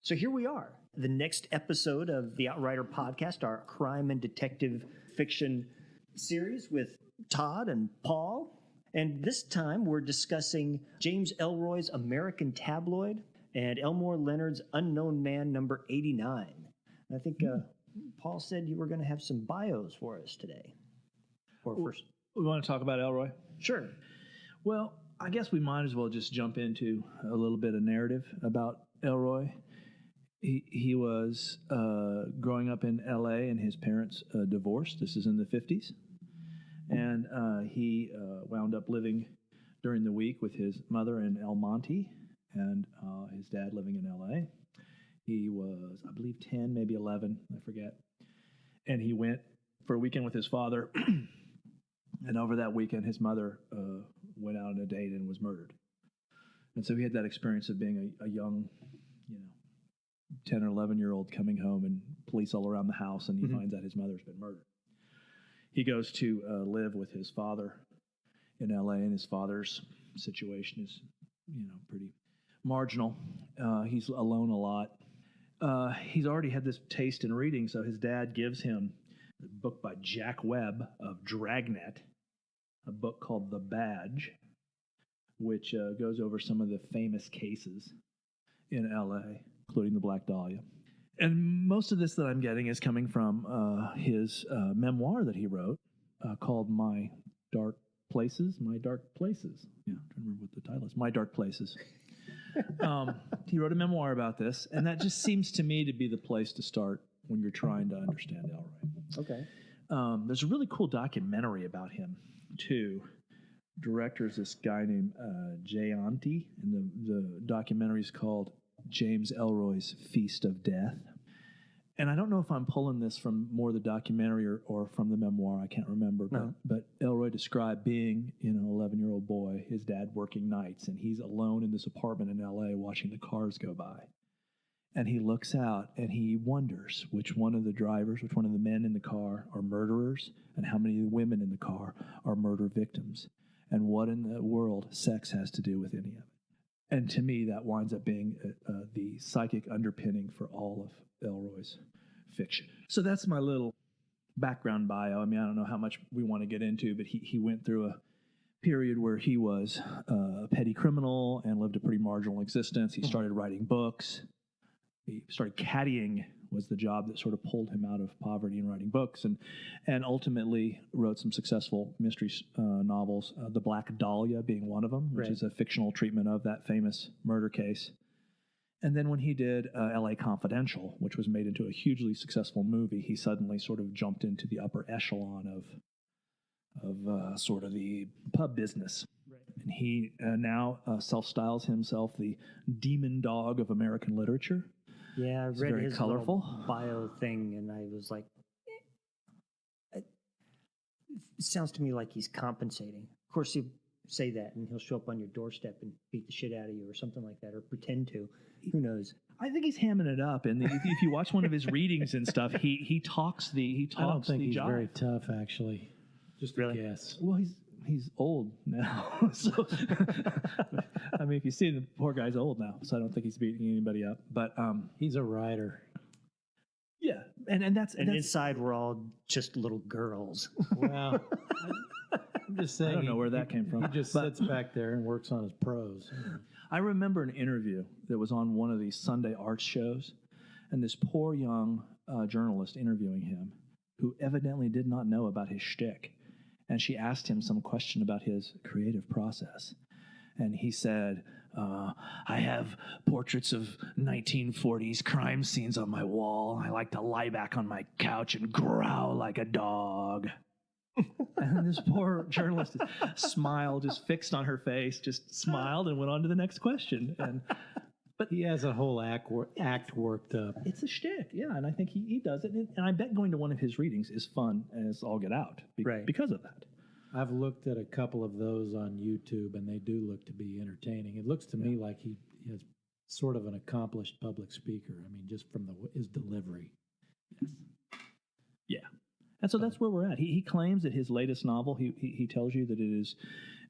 So here we are, the next episode of the Outrider podcast, our crime and detective fiction series with Todd and Paul. And this time we're discussing James Ellroy's American Tabloid and Elmore Leonard's Unknown Man number 89. And I think Paul said you were going to have some bios for us today. Or first, we want to talk about Ellroy? Sure. Well, I guess we might as well just jump into a little bit of narrative about Ellroy. He was growing up in L.A. and his parents divorced. This is in the 50s. And he wound up living during the week with his mother in El Monte and his dad living in L.A. He was, I believe, 10, maybe 11, I forget. And he went for a weekend with his father. And over that weekend, his mother went out on a date and was murdered. And so he had that experience of being a young, 10 or 11-year-old coming home and police all around the house, and he finds out his mother's been murdered. He goes to live with his father in L.A., and his father's situation is, pretty marginal. He's alone a lot. He's already had this taste in reading, so his dad gives him a book by Jack Webb of Dragnet, a book called The Badge, which goes over some of the famous cases in L.A., including the Black Dahlia. And most of this that I'm getting is coming from his memoir that he wrote called My Dark Places. Yeah, I'm trying to remember what the title is. My Dark Places. He wrote a memoir about this, and that just seems to me to be the place to start when you're trying to understand Ellroy. Okay. There's a really cool documentary about him, too. Director's this guy named Jay Ante, and the documentary is called James Ellroy's Feast of Death. And I don't know if I'm pulling this from more the documentary or from the memoir. I can't remember. No. But Ellroy described being, an 11-year-old boy, his dad working nights, and he's alone in this apartment in L.A. watching the cars go by. And he looks out and he wonders which one of the men in the car are murderers and how many of the women in the car are murder victims. And what in the world sex has to do with any of it. And to me, that winds up being the psychic underpinning for all of Ellroy's fiction. So that's my little background bio. I mean, I don't know how much we want to get into, but he went through a period where he was a petty criminal and lived a pretty marginal existence. He started writing books. He started caddying was the job that sort of pulled him out of poverty and writing books, and ultimately wrote some successful mystery novels, The Black Dahlia being one of them, which is a fictional treatment of that famous murder case. And then when he did L.A. Confidential, which was made into a hugely successful movie, he suddenly sort of jumped into the upper echelon of sort of the pub business. Right. And he now self-styles himself the demon dog of American literature. Yeah, I read his colorful bio thing, and I was like, it sounds to me like he's compensating. Of course, he'll say that, and he'll show up on your doorstep and beat the shit out of you or something like that, or pretend to. Who knows? I think he's hamming it up, and if you watch one of his readings and stuff, he talks the I don't think he's jive. very tough, actually. Just a guess. Well, he's old now, so I mean, if you see the poor guy's old now, so I don't think he's beating anybody up. But he's a writer. Yeah, and that's inside we're all just little girls. Well, I'm just saying. I don't know where that came from. He just sits back there and works on his prose. I remember an interview that was on one of these Sunday arts shows, and this poor young journalist interviewing him, who evidently did not know about his shtick. And she asked him some question about his creative process. And he said, I have portraits of 1940s crime scenes on my wall. I like to lie back on my couch and growl like a dog. And this poor journalist smiled, just fixed on her face, just smiled and went on to the next question. But he has a whole act worked up. It's a shtick, yeah, and I think he does it. And I bet going to one of his readings is fun as all get out because of that. I've looked at a couple of those on YouTube, and they do look to be entertaining. It looks to me like he is sort of an accomplished public speaker. I mean, just from his delivery. Yes. Yeah. And so that's where we're at. He claims that his latest novel, he tells you that it is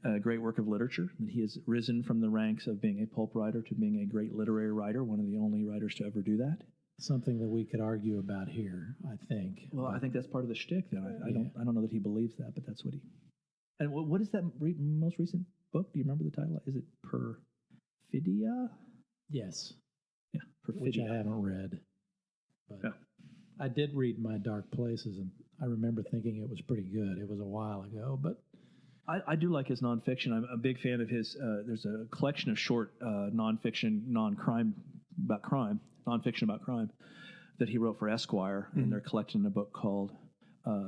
a great work of literature, that he has risen from the ranks of being a pulp writer to being a great literary writer, one of the only writers to ever do that. Something that we could argue about here, I think. Well, I think that's part of the shtick. Then I don't know that he believes that, but that's what he. And what is that most recent book? Do you remember the title? Is it Perfidia? Yes. Yeah, Perfidia. Which I haven't read. But yeah. I did read My Dark Places, and I remember thinking it was pretty good. It was a while ago, but I do like his nonfiction. I'm a big fan of his. There's a collection of short nonfiction, nonfiction about crime that he wrote for Esquire, and they're collected in a book called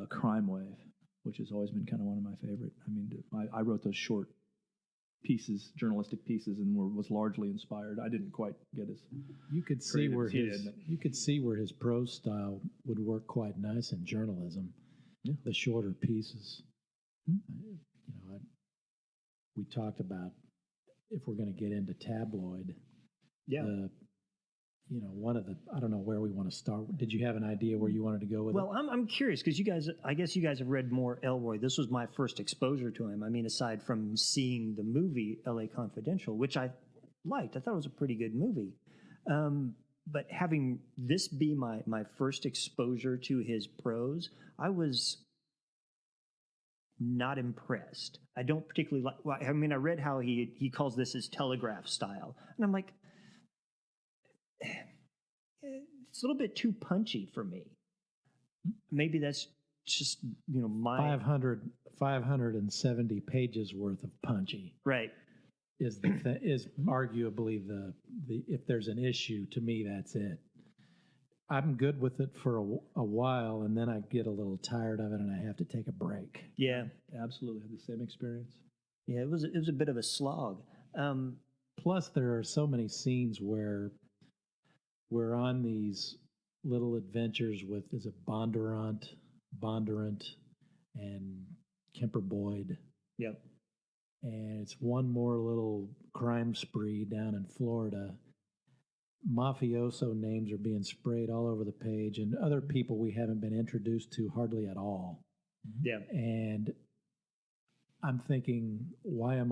Crime Wave, which has always been kind of one of my favorite. I mean, I wrote those short pieces, journalistic pieces, and was largely inspired. I didn't quite get as you could see where his prose style would work quite nice in journalism. Yeah. The shorter pieces. We talked about if we're going to get into tabloid. Yeah. One of the, I don't know where we want to start. Did you have an idea where you wanted to go with it? Well, I'm curious because I guess you guys have read more Ellroy. This was my first exposure to him. I mean, aside from seeing the movie L.A. Confidential, which I liked. I thought it was a pretty good movie. But having this be my first exposure to his prose, I was not impressed. I don't particularly like, well, I mean, I read how he calls this his telegraph style. And I'm like, it's a little bit too punchy for me. Maybe that's just, my 570 pages worth of punchy. Right. Is arguably the if there's an issue, to me, that's it. I'm good with it for a while, and then I get a little tired of it, and I have to take a break. Yeah, absolutely. I had the same experience. Yeah, it was a bit of a slog. Plus, there are so many scenes where we're on these little adventures with Bondurant, and Kemper Boyd. Yep. And it's one more little crime spree down in Florida. Mafioso names are being sprayed all over the page, and other people we haven't been introduced to hardly at all. Yeah. And I'm thinking, there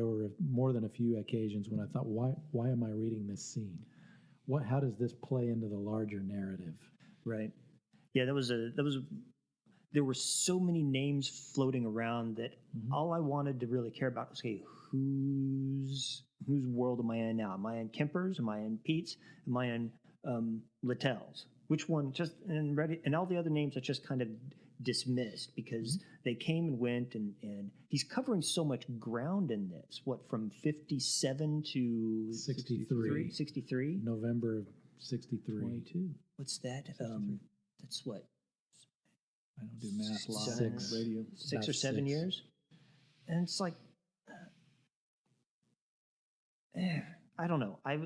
were more than a few occasions when I thought, why am I reading this scene? How does this play into the larger narrative? Right. Yeah, there were so many names floating around that all I wanted to really care about was, okay, whose world am I in now? Am I in Kemper's? Am I in Pete's? Am I in Littell's? Which one? And all the other names I just kind of dismissed because they came and went, and he's covering so much ground in this. What, from 57 to 63? 63? November of 63. 22. What's that? That's what? I don't do math live on radio. 6 or 7 years? And it's like, I don't know. I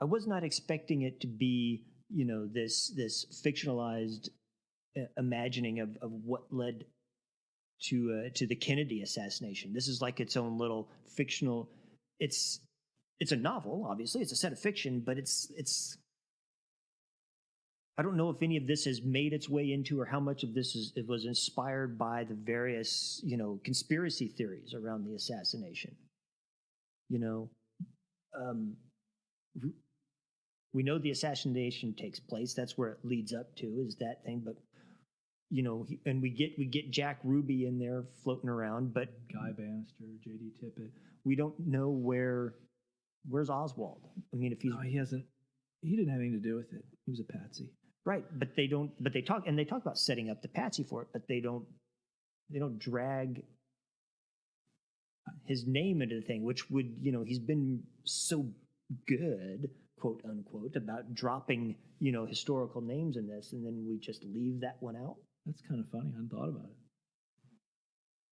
was not expecting it to be, this fictionalized imagining of what led to the Kennedy assassination. This is like its own little fictional. It's a novel, obviously. It's a set of fiction, but it's. I don't know if any of this has made its way into, or how much of this was inspired by the various, conspiracy theories around the assassination. We know the assassination takes place. That's where it leads up to, is that thing. But and we get Jack Ruby in there floating around, but Guy Bannister, J.D. Tippett. We don't know where's Oswald. I mean, if he didn't have anything to do with it. He was a patsy. Right, but they talk about setting up the patsy for it, but they don't drag his name into the thing, which would, he's been so good, quote unquote, about dropping, historical names in this, and then we just leave that one out. That's kind of funny. I hadn't thought about it.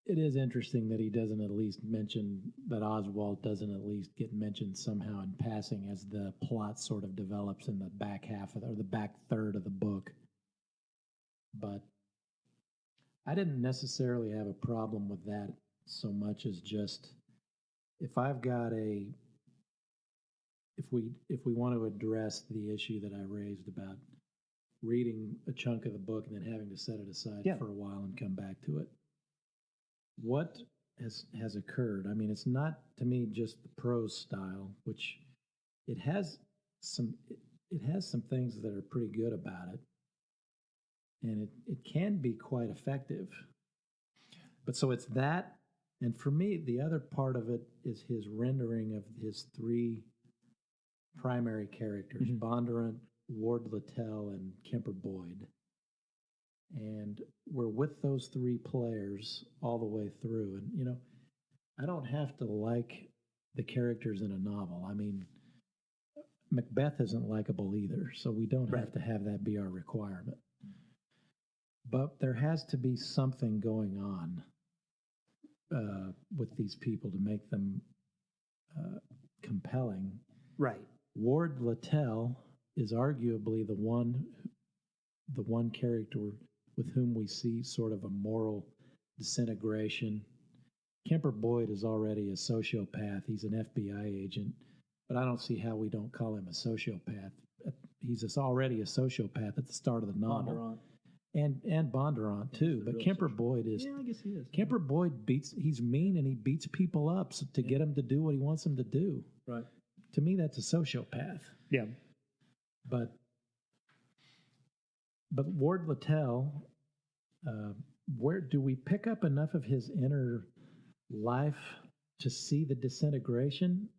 It is interesting that he doesn't at least mention, that Oswald doesn't at least get mentioned somehow in passing as the plot sort of develops in the back half or the back third of the book. But I didn't necessarily have a problem with that so much as just, if we want to address the issue that I raised about reading a chunk of the book and then having to set it aside for a while and come back to it. What has occurred? I mean, it's not to me just the prose style, which it has some things that are pretty good about it, and it can be quite effective. But so it's that, and for me, the other part of it is his rendering of his three primary characters: Bondurant, Ward Littell, and Kemper Boyd. And we're with those three players all the way through. And, you know, I don't have to like the characters in a novel. I mean, Macbeth isn't likable either, so we don't have to have that be our requirement. But there has to be something going on with these people to make them compelling. Right. Ward Littell is arguably the one character with whom we see sort of a moral disintegration. Kemper Boyd is already a sociopath. He's an FBI agent, but I don't see how we don't call him a sociopath. He's already a sociopath at the start of the novel. Bondurant. And Bondurant too, but Kemper Boyd is. Yeah, I guess he is. Kemper Boyd he's mean and he beats people up to get him to do what he wants them to do. Right. To me, that's a sociopath. Yeah. But Ward Littell, where do we pick up enough of his inner life to see the disintegration?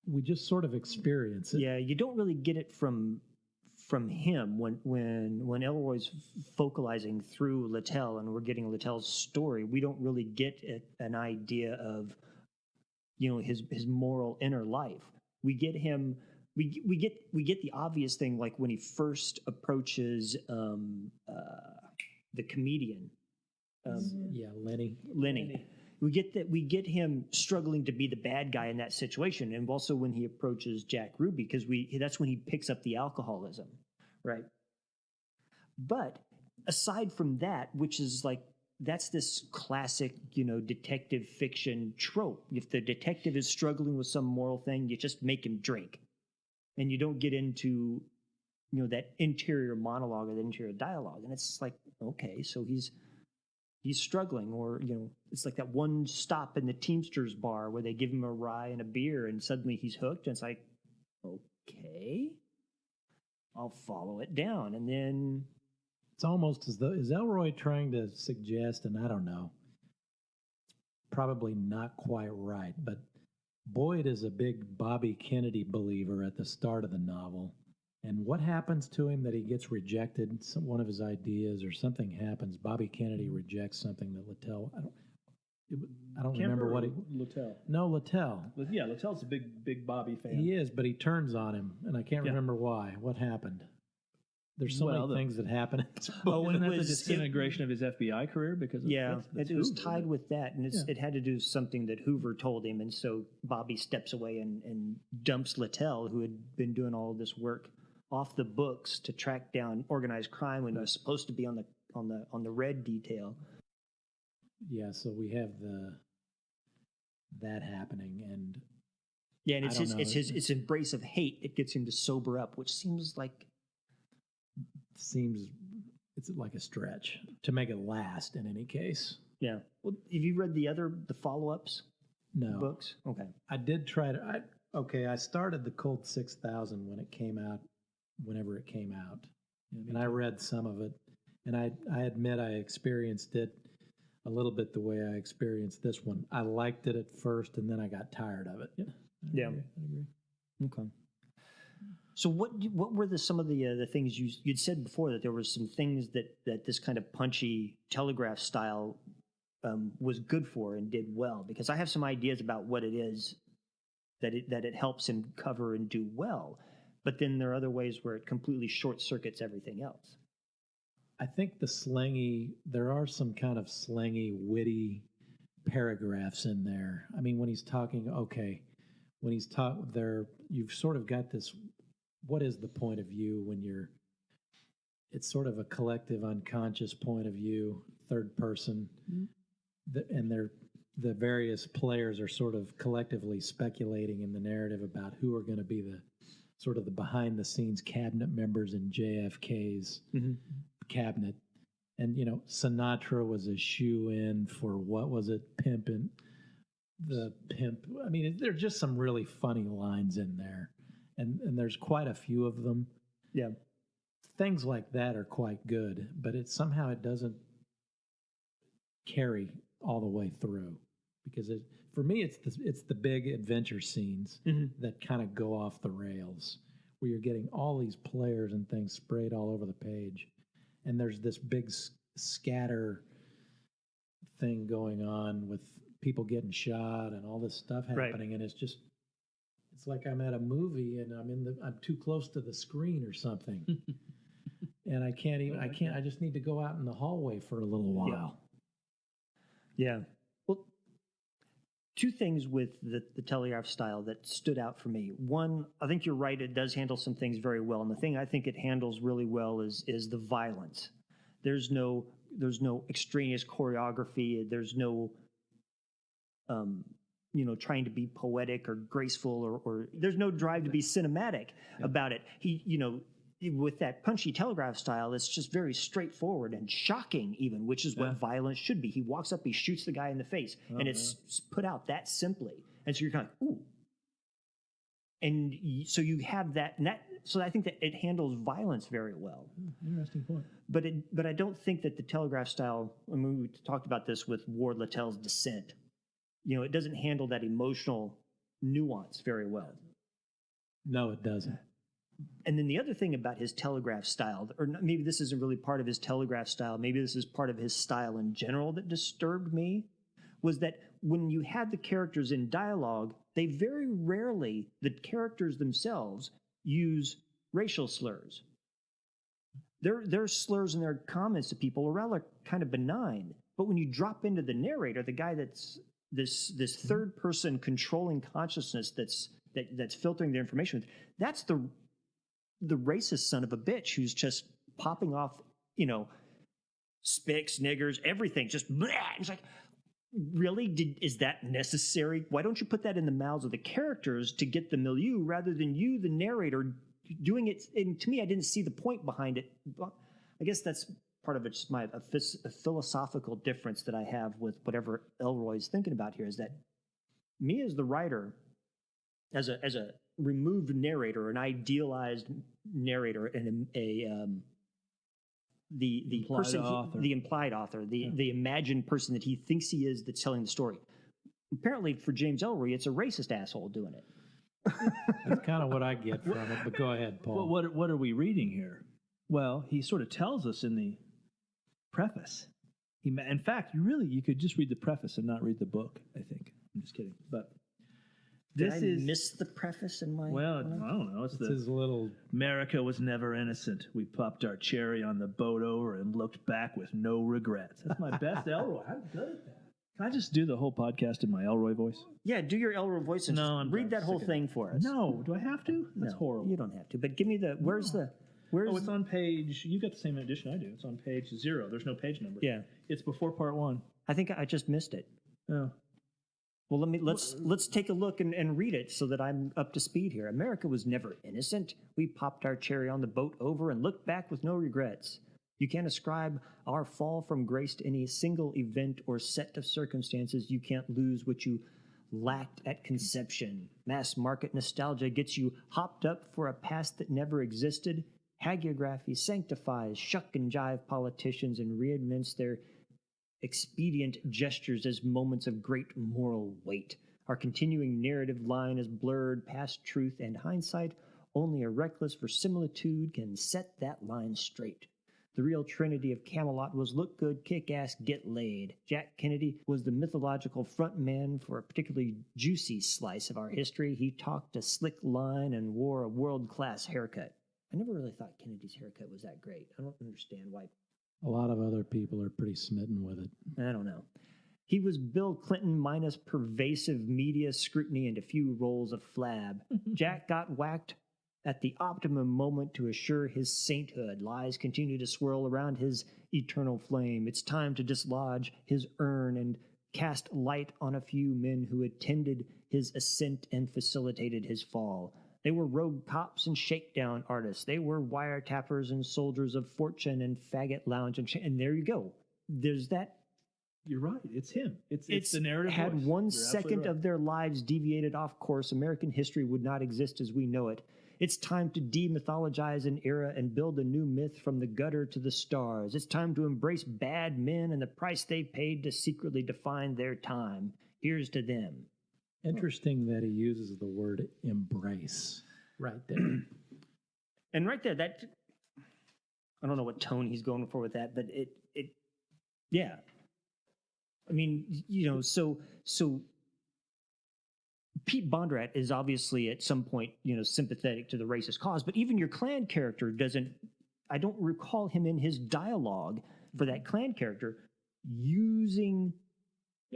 We just sort of experience it. Yeah, you don't really get it from him when Ellroy's focalizing through Littell and we're getting Littell's story. We don't really get an idea of, you know, his moral inner life. We get him. We get the obvious thing, like when he first approaches the comedian. Lenny. We get him struggling to be the bad guy in that situation, and also when he approaches Jack Ruby, because that's when he picks up the alcoholism, right? But aside from that, which is like that's this classic, you know, detective fiction trope. If the detective is struggling with some moral thing, you just make him drink. And you don't get into, you know, that interior monologue or the interior dialogue. And it's like, okay, so he's struggling, or, you know, it's like that one stop in the Teamsters bar where they give him a rye and a beer and suddenly he's hooked. And it's like, okay, I'll follow it down. And then it's almost as though, is Ellroy trying to suggest, and I don't know, it's probably not quite right, but Boyd is a big Bobby Kennedy believer at the start of the novel. And what happens to him that he gets rejected? One of his ideas or something happens. Bobby Kennedy rejects something that Littell. I don't remember what he. Littell. No, Littell. Yeah, Littell's a big Bobby fan. He is, but he turns on him, and I can't remember why. What happened? There's so many things that happen. Wasn't that the disintegration of his FBI career? Because it was tied with that, and it had to do with something that Hoover told him, and so Bobby steps away and dumps Littell, who had been doing all of this work off the books to track down organized crime when he was supposed to be on the red detail. Yeah, so we have that happening, and and it's his embrace of hate that gets him to sober up, which seems like it's like a stretch to make it last in any case. Yeah. Well, have you read the follow-ups? No. Books? Okay. I did try to. I started the Cold 6000 when it came out, whenever it came out, and I read some of it, and I admit I experienced it a little bit the way I experienced this one. I liked it at first, and then I got tired of it. Yeah. I agree. Okay. So what were some of the things you'd said before, that there were some things that this kind of punchy telegraph style was good for and did well? Because I have some ideas about what it is that it helps him cover and do well, but then there are other ways where it completely short circuits everything else. I think there are some kind of slangy, witty paragraphs in there. I mean, when he's talking there, you've sort of got this. What is the point of view when it's sort of a collective unconscious point of view, third person, and the various players are sort of collectively speculating in the narrative about who are going to be sort of the behind-the-scenes cabinet members in JFK's cabinet. And, Sinatra was a shoe-in for, what was it, Pimpin'? The Pimp. I mean, there's just some really funny lines in there. And there's quite a few of them. Yeah. Things like that are quite good, but somehow it doesn't carry all the way through. Because for me, it's the big adventure scenes that kind of go off the rails, where you're getting all these players and things sprayed all over the page, and there's this big scatter thing going on with people getting shot and all this stuff happening, and it's like I'm at a movie and I'm too close to the screen or something, and I just need to go out in the hallway for a little while. Yeah. Well, two things with the Telegraph style that stood out for me. One, I think you're right, it does handle some things very well. And the thing I think it handles really well is the violence. There's no extraneous choreography. There's no, trying to be poetic or graceful or there's no drive to be cinematic about it. With that punchy Telegraph style, it's just very straightforward and shocking even, which is what violence should be. He walks up, he shoots the guy in the face, and it's put out that simply. And so you're kind of, ooh. And so you have that, so I think that it handles violence very well. Interesting point. But I don't think that the Telegraph style, I mean, we talked about this with Ward Littell's Descent. It doesn't handle that emotional nuance very well. No, it doesn't. And then the other thing about his Telegraph style, or maybe this isn't really part of his Telegraph style, maybe this is part of his style in general that disturbed me, was that when you had the characters in dialogue, they very rarely, the characters themselves, use racial slurs. Their slurs and their comments to people are rather kind of benign. But when you drop into the narrator, the guy that's this third person controlling consciousness that's filtering the information, that's the racist son of a bitch who's just popping off, spics, niggers, everything, just blah. It's like, really? Is that necessary? Why don't you put that in the mouths of the characters to get the milieu rather than you, the narrator, doing it? And to me, I didn't see the point behind it. I guess that's part of it's a philosophical difference that I have with whatever Ellroy's thinking about here, is that me as the writer, as a removed narrator, an idealized narrator, and the implied author, the imagined person that he thinks he is that's telling the story. Apparently, for James Ellroy, it's a racist asshole doing it. That's kind of what I get from it. But go ahead, Paul. Well, what are we reading here? Well, he sort of tells us in the preface. In fact, you could just read the preface and not read the book, I think. I'm just kidding. But Did I miss the preface in my... Well, I don't know. It's his little... America was never innocent. We popped our cherry on the boat over and looked back with no regrets. That's my best Ellroy. I'm good at that. Can I just do the whole podcast in my Ellroy voice? Yeah, do your Ellroy voice and read that whole thing for us. No, do I have to? That's horrible. You don't have to. But give me where's it's on page... You got the same edition I do. It's on page 0. There's no page number. Yeah. It's before part 1. I think I just missed it. Oh. Well, let's take a look and read it so that I'm up to speed here. America was never innocent. We popped our cherry on the boat over and looked back with no regrets. You can't ascribe our fall from grace to any single event or set of circumstances. You can't lose what you lacked at conception. Mass market nostalgia gets you hopped up for a past that never existed. Hagiography sanctifies shuck and jive politicians and reinvents their expedient gestures as moments of great moral weight. Our continuing narrative line is blurred past truth and hindsight. Only a reckless verisimilitude can set that line straight. The real trinity of Camelot was look good, kick ass, get laid. Jack Kennedy was the mythological front man for a particularly juicy slice of our history. He talked a slick line and wore a world-class haircut. I never really thought Kennedy's haircut was that great. I don't understand why. A lot of other people are pretty smitten with it. I don't know. He was Bill Clinton minus pervasive media scrutiny and a few rolls of flab. Jack got whacked at the optimum moment to assure his sainthood. Lies continue to swirl around his eternal flame. It's time to dislodge his urn and cast light on a few men who attended his ascent and facilitated his fall. They were rogue cops and shakedown artists. They were wiretappers and soldiers of fortune and faggot lounge and there you go. There's that. You're right. It's him. It's the narrative. Had voice. one You're second right. of their lives deviated off course, American history would not exist as we know it. It's time to demythologize an era and build a new myth from the gutter to the stars. It's time to embrace bad men and the price they paid to secretly define their time. Here's to them. Interesting that he uses the word embrace right there. And right there, that I don't know what tone he's going for with that, but it yeah. I mean, so Pete Bondrat is obviously at some point, sympathetic to the racist cause, but even your Klan character I don't recall him in his dialogue for that Klan character using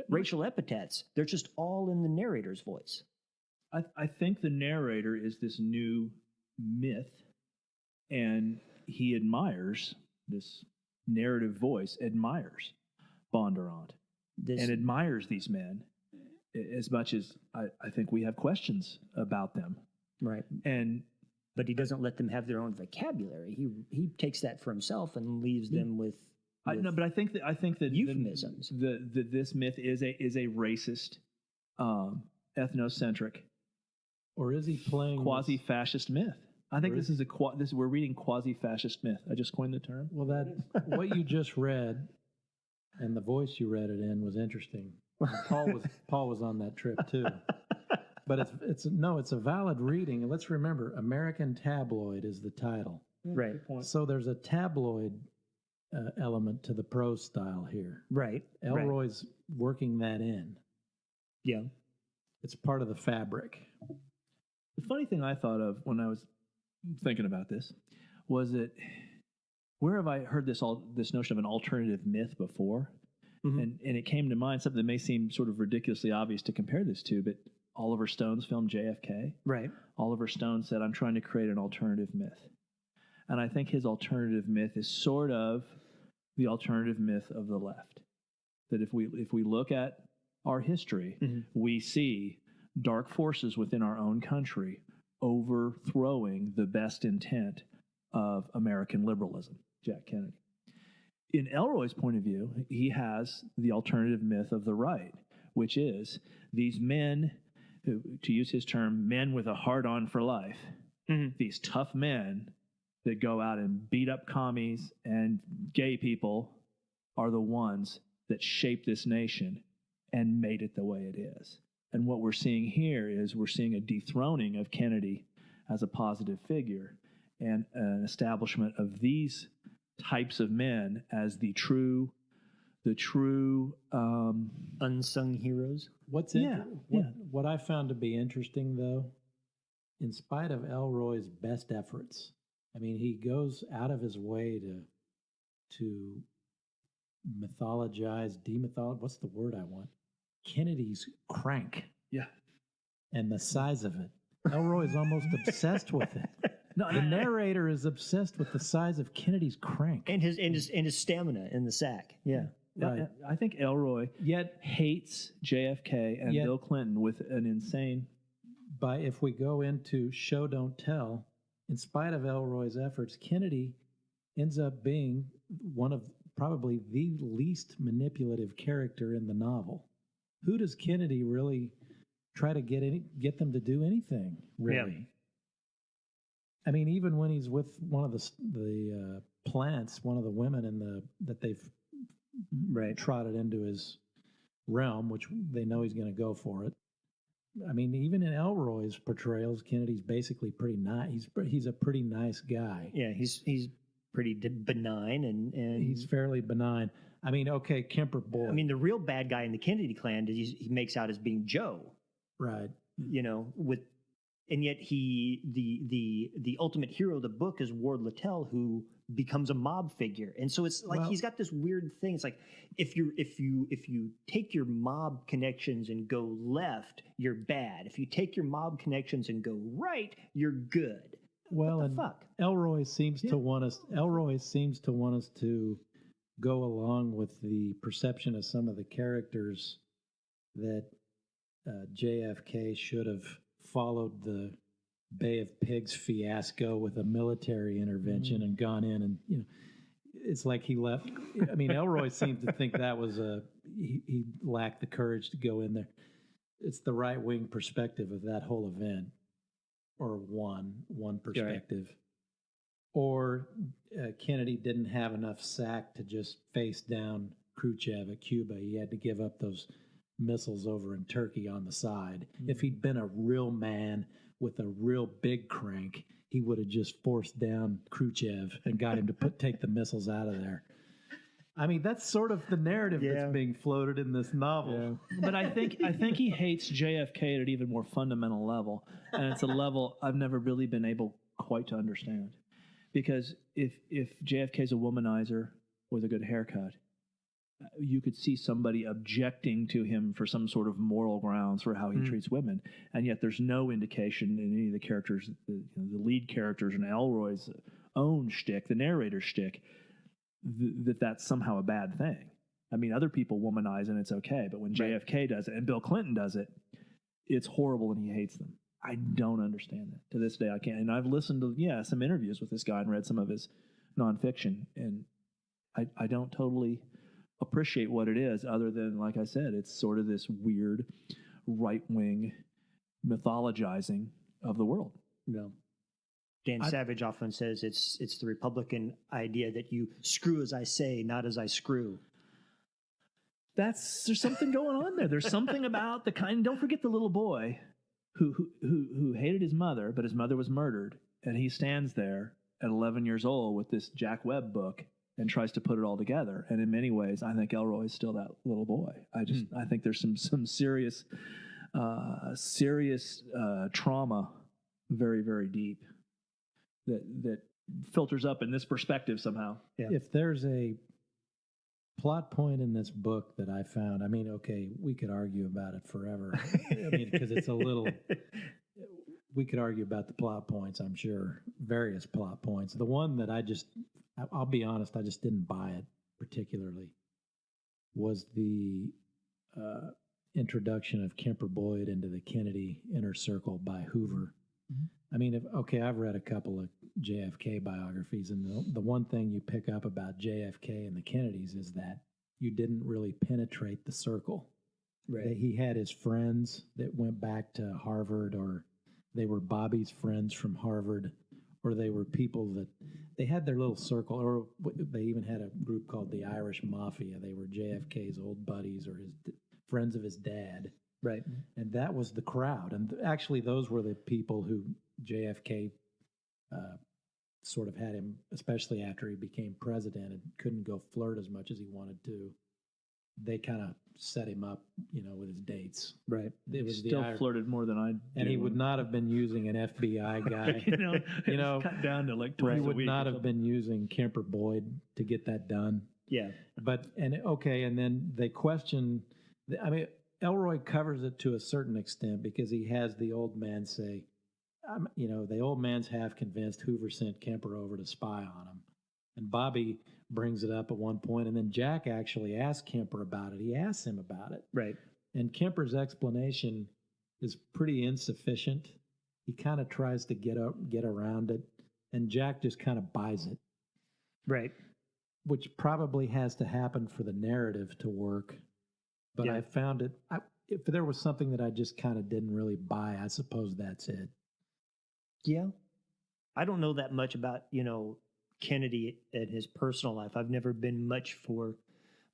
racial epithets. They're just all in the narrator's voice. I think the narrator is this new myth, and he admires this narrative voice, admires Bondurant, and admires these men as much as I think we have questions about them. Right. But he doesn't let them have their own vocabulary. He takes that for himself and leaves them with but I think that euphemisms. This myth is a racist, ethnocentric, or is he playing quasi-fascist myth? I think this is we're reading quasi-fascist myth. I just coined the term. Well, that what you just read and the voice you read it in was interesting. Paul was on that trip too. But it's a valid reading. And let's remember, American Tabloid is the title. Right. So there's a tabloid element to the prose style here. Right. Ellroy's working that in. Yeah. It's part of the fabric. The funny thing I thought of when I was thinking about this was that where have I heard this notion of an alternative myth before? Mm-hmm. And it came to mind something that may seem sort of ridiculously obvious to compare this to, but Oliver Stone's film JFK. Right. Oliver Stone said, "I'm trying to create an alternative myth." And I think his alternative myth is sort of the alternative myth of the left. That if we look at our history, mm-hmm. we see dark forces within our own country overthrowing the best intent of American liberalism, Jack Kennedy. In Ellroy's point of view, he has the alternative myth of the right, which is these men, who, to use his term, men with a hard-on for life, mm-hmm. these tough men that go out and beat up commies and gay people are the ones that shape this nation and made it the way it is. And what we're seeing here is we're seeing a dethroning of Kennedy as a positive figure and an establishment of these types of men as the true unsung heroes. What I found to be interesting, though, in spite of Ellroy's best efforts, I mean, he goes out of his way to mythologize, what's the word I want? Kennedy's crank. Yeah. And the size of it. Ellroy is almost obsessed with it. No, the narrator is obsessed with the size of Kennedy's crank. And his stamina in the sack. Yeah. Right. I think Ellroy hates JFK and Bill Clinton with an insane... If we go into show, don't tell, in spite of Ellroy's efforts, Kennedy ends up being one of probably the least manipulative character in the novel. Who does Kennedy really try to get them to do anything, really? Yeah. I mean, even when he's with one of the plants, one of the women that they've trotted into his realm, which they know he's going to go for it. I mean, even in Ellroy's portrayals, Kennedy's basically pretty nice. He's a pretty nice guy. Yeah, he's pretty benign and he's fairly benign. I mean, okay, Kemper Boyd. I mean, the real bad guy in the Kennedy clan he makes out as being Joe. Right. And yet the ultimate hero of the book is Ward Littell, who becomes a mob figure. And so it's like he's got this weird thing. It's like if you take your mob connections and go left, you're bad. If you take your mob connections and go right, you're good. Well, what the fuck? Ellroy seems to want us to go along with the perception of some of the characters that JFK should have followed the Bay of Pigs fiasco with a military intervention and gone in and, it's like he left. I mean, Ellroy seemed to think that was he lacked the courage to go in there. It's the right wing perspective of that whole event, or one perspective. Right. Or Kennedy didn't have enough sack to just face down Khrushchev at Cuba. He had to give up those missiles over in Turkey on the side. Mm-hmm. If he'd been a real man with a real big crank, he would have just forced down Khrushchev and got him to take the missiles out of there. I mean, that's sort of the narrative that's being floated in this novel. Yeah. But I think he hates JFK at an even more fundamental level, and it's a level I've never really been able quite to understand. Because if JFK's a womanizer with a good haircut, you could see somebody objecting to him for some sort of moral grounds for how he treats women, and yet there's no indication in any of the characters, the lead characters in Ellroy's own shtick, the narrator's shtick, that that's somehow a bad thing. I mean, other people womanize and it's okay, but when JFK does it and Bill Clinton does it, it's horrible and he hates them. I don't understand that. To this day, I can't. And I've listened to, some interviews with this guy and read some of his nonfiction, and I don't totally appreciate what it is, other than, like I said, it's sort of this weird right-wing mythologizing of the world. Yeah. Dan Savage often says it's the Republican idea that you screw as I say, not as I screw. There's something going on there. There's something about the kind. Don't forget the little boy who hated his mother, but his mother was murdered, and he stands there at 11 years old with this Jack Webb book and tries to put it all together. And in many ways, I think Ellroy is still that little boy. I think there's some serious trauma, very, very deep, that filters up in this perspective somehow. Yeah. If there's a plot point in this book that I found, I mean, okay, we could argue about it forever. I mean, because it's a little, we could argue about the plot points, I'm sure, various plot points. The one that I'll be honest, I just didn't buy it particularly, was the introduction of Kemper Boyd into the Kennedy inner circle by Hoover. Mm-hmm. I mean, I've read a couple of JFK biographies, and the one thing you pick up about JFK and the Kennedys is that you didn't really penetrate the circle. Right. That he had his friends that went back to Harvard, or they were Bobby's friends from Harvard, or they were people that they had their little circle, or they even had a group called the Irish Mafia. They were JFK's old buddies or his friends of his dad. Right. And that was the crowd. And actually, those were the people who JFK sort of had him, especially after he became president and couldn't go flirt as much as he wanted to. They kind of set him up, with his dates. Right. It was still flirted more than I. And he would not have been using an FBI guy. Cut down to like twice a week. He would not have been using Kemper Boyd to get that done. Yeah. And then they question. I mean, Ellroy covers it to a certain extent because he has the old man say, the old man's half convinced Hoover sent Kemper over to spy on him. And Bobby brings it up at one point, and then Jack actually asks Kemper about it. He asks him about it. Right. And Kemper's explanation is pretty insufficient. He kind of tries to get around it, and Jack just kind of buys it. Right. Which probably has to happen for the narrative to work. But I found it, if there was something that I just kind of didn't really buy, I suppose that's it. Yeah. I don't know that much about, Kennedy and his personal life. I've never been much for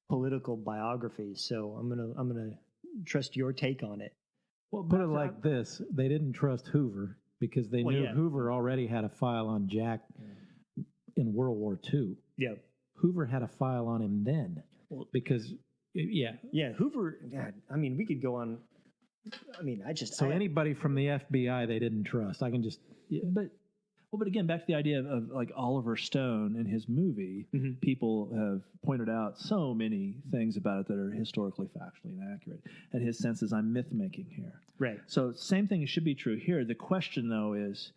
political biographies, so I'm gonna trust your take on it. Well, put it like this: they didn't trust Hoover because they knew Hoover already had a file on Jack in World War II. Yeah, Hoover had a file on him then because Hoover. God, I mean, we could go on. I mean, anybody from the FBI they didn't trust. I can just But again, back to the idea of like Oliver Stone in his movie, people have pointed out so many things about it that are historically factually inaccurate. And his sense is, I'm myth making here. Right. So same thing should be true here. The question though is,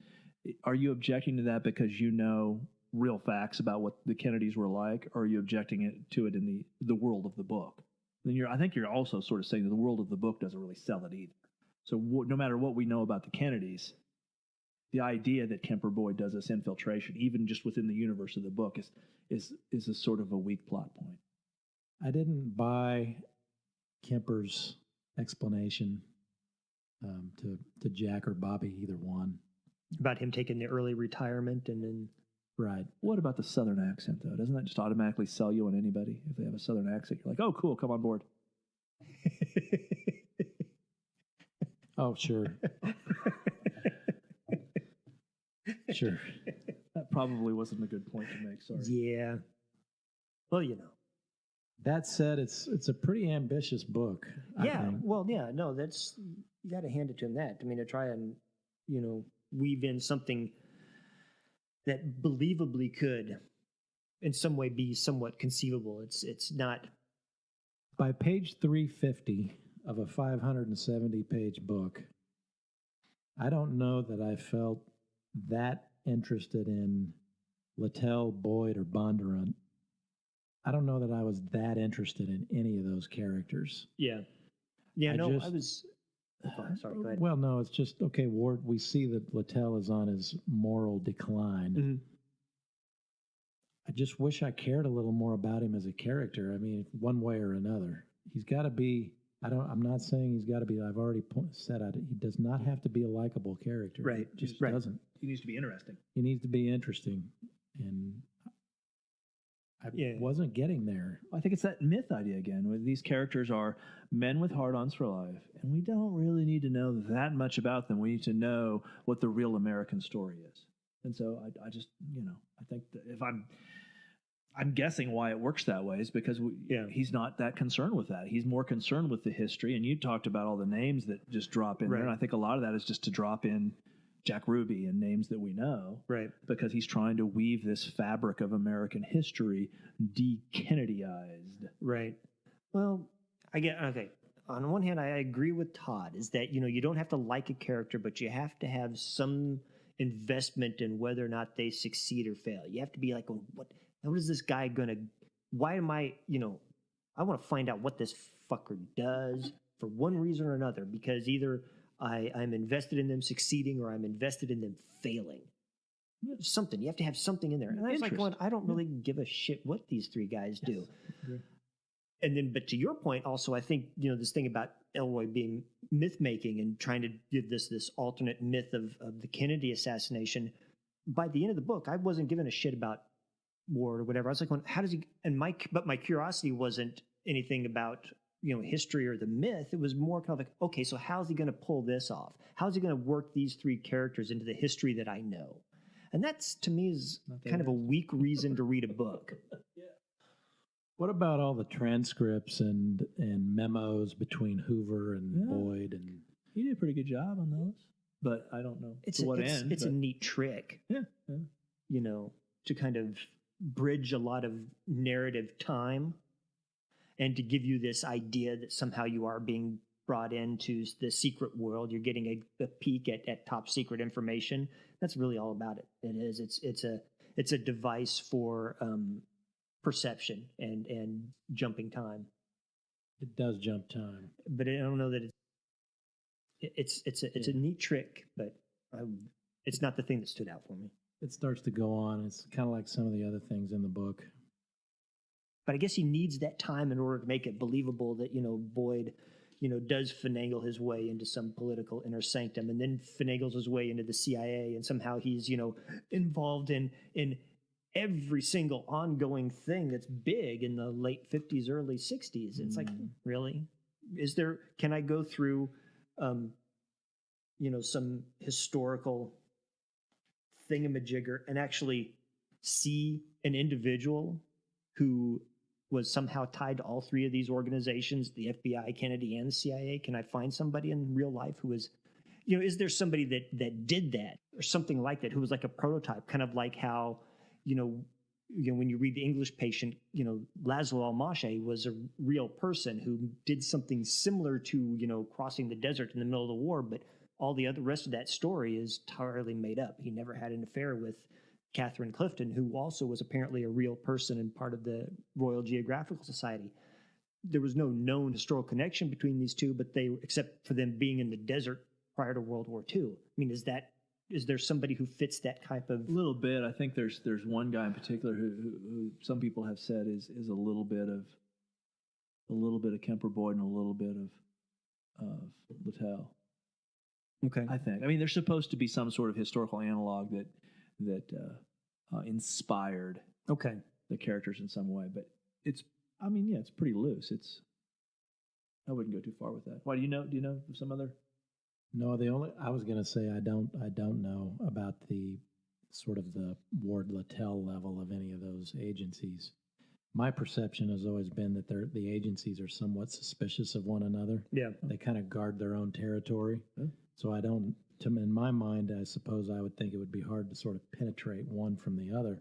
are you objecting to that because you know real facts about what the Kennedys were like, or are you objecting to it in the world of the book? Then I think you're also sort of saying that the world of the book doesn't really sell it either. So no matter what we know about the Kennedys, the idea that Kemper Boyd does this infiltration, even just within the universe of the book, is a sort of a weak plot point. I didn't buy Kemper's explanation to Jack or Bobby, either one. About him taking the early retirement and then. Right. What about the Southern accent, though? Doesn't that just automatically sell you on anybody? If they have a Southern accent, you're like, oh, cool, come on board. Oh, sure. Sure. That probably wasn't a good point to make, sorry. Yeah. Well, That said, it's a pretty ambitious book. I think. Well, yeah, no, that's, you got to hand it to him that. I mean, to try and, weave in something that believably could in some way be somewhat conceivable. It's not. By page 350 of a 570-page book, I don't know that I felt that interested in Littell, Boyd, or Bondurant. I don't know that I was that interested in any of those characters. Yeah. Yeah, I was. Sorry, go ahead. Well, no, it's just, okay, Ward, we see that Littell is on his moral decline. Mm-hmm. I just wish I cared a little more about him as a character. I mean, one way or another. He's got to be, I'm not saying he's got to be, I've already said it, he does not have to be a likable character. Right. He just right. doesn't. He needs to be interesting. He needs to be interesting. And I wasn't getting there. I think it's that myth idea again, where these characters are men with hard-ons for life, and we don't really need to know that much about them. We need to know what the real American story is. And so I just, I think that if I'm guessing why it works that way is because he's not that concerned with that. He's more concerned with the history. And you talked about all the names that just drop in there. And I think a lot of that is just to drop in Jack Ruby and names that we know. Right. Because he's trying to weave this fabric of American history de-Kennedyized. Right. Well, okay. On one hand, I agree with Todd, is that, you don't have to like a character, but you have to have some investment in whether or not they succeed or fail. You have to be like, what is this guy going to, why am I want to find out what this fucker does for one reason or another, because either I'm invested in them succeeding or I'm invested in them failing. Something. You have to have something in there. And I was like, I don't really give a shit what these three guys do. Yes. And then, but to your point also, I think, this thing about Ellroy being myth making and trying to give this alternate myth of the Kennedy assassination. By the end of the book, I wasn't giving a shit about Ward or whatever. I was like, how does he, but my curiosity wasn't anything about, history or the myth. It was more kind of like, okay, so how's he going to pull this off? How's he going to work these three characters into the history that I know? And that's, to me, is kind of a weak reason to read a book. What about all the transcripts and memos between Hoover and Boyd? And he did a pretty good job on those, but I don't know it's a neat trick. Yeah. To kind of bridge a lot of narrative time and to give you this idea that somehow you are being brought into the secret world. You're getting a peek at top secret information. That's really all about it. It is. It's a device for perception and jumping time. It does jump time, but I don't know that it's a neat trick, but it's not the thing that stood out for me. It starts to go on. It's kind of like some of the other things in the book. But I guess he needs that time in order to make it believable that, Boyd, does finagle his way into some political inner sanctum and then finagles his way into the CIA. And somehow he's, involved in every single ongoing thing that's big in the late 50s, early 60s. It's like, really? Can I go through, some historical thingamajigger and actually see an individual who was somehow tied to all three of these organizations, the FBI, Kennedy, and the CIA? Can I find somebody in real life who is, is there somebody that did that or something like that, who was like a prototype, kind of like how, when you read The English Patient, Laszlo Almashe was a real person who did something similar to, crossing the desert in the middle of the war, but all the rest of that story is entirely made up. He never had an affair with Catherine Clifton, who also was apparently a real person and part of the Royal Geographical Society. There was no known historical connection between these two, but except for them being in the desert prior to World War II. I mean, is that is there somebody who fits that type of? A little bit. I think there's one guy in particular who some people have said is a little bit of Kemper Boyd and a little bit of Littell. Okay. I think. I mean, there's supposed to be some sort of historical analog that inspired the characters in some way, but it's pretty loose. I wouldn't go too far with that. Why do you know of some other? No, I was going to say I don't know about the sort of the Ward Littell level of any of those agencies. My perception has always been that the agencies are somewhat suspicious of one another. Yeah. They kind of guard their own territory. Yeah. So in my mind, I suppose I would think it would be hard to sort of penetrate one from the other.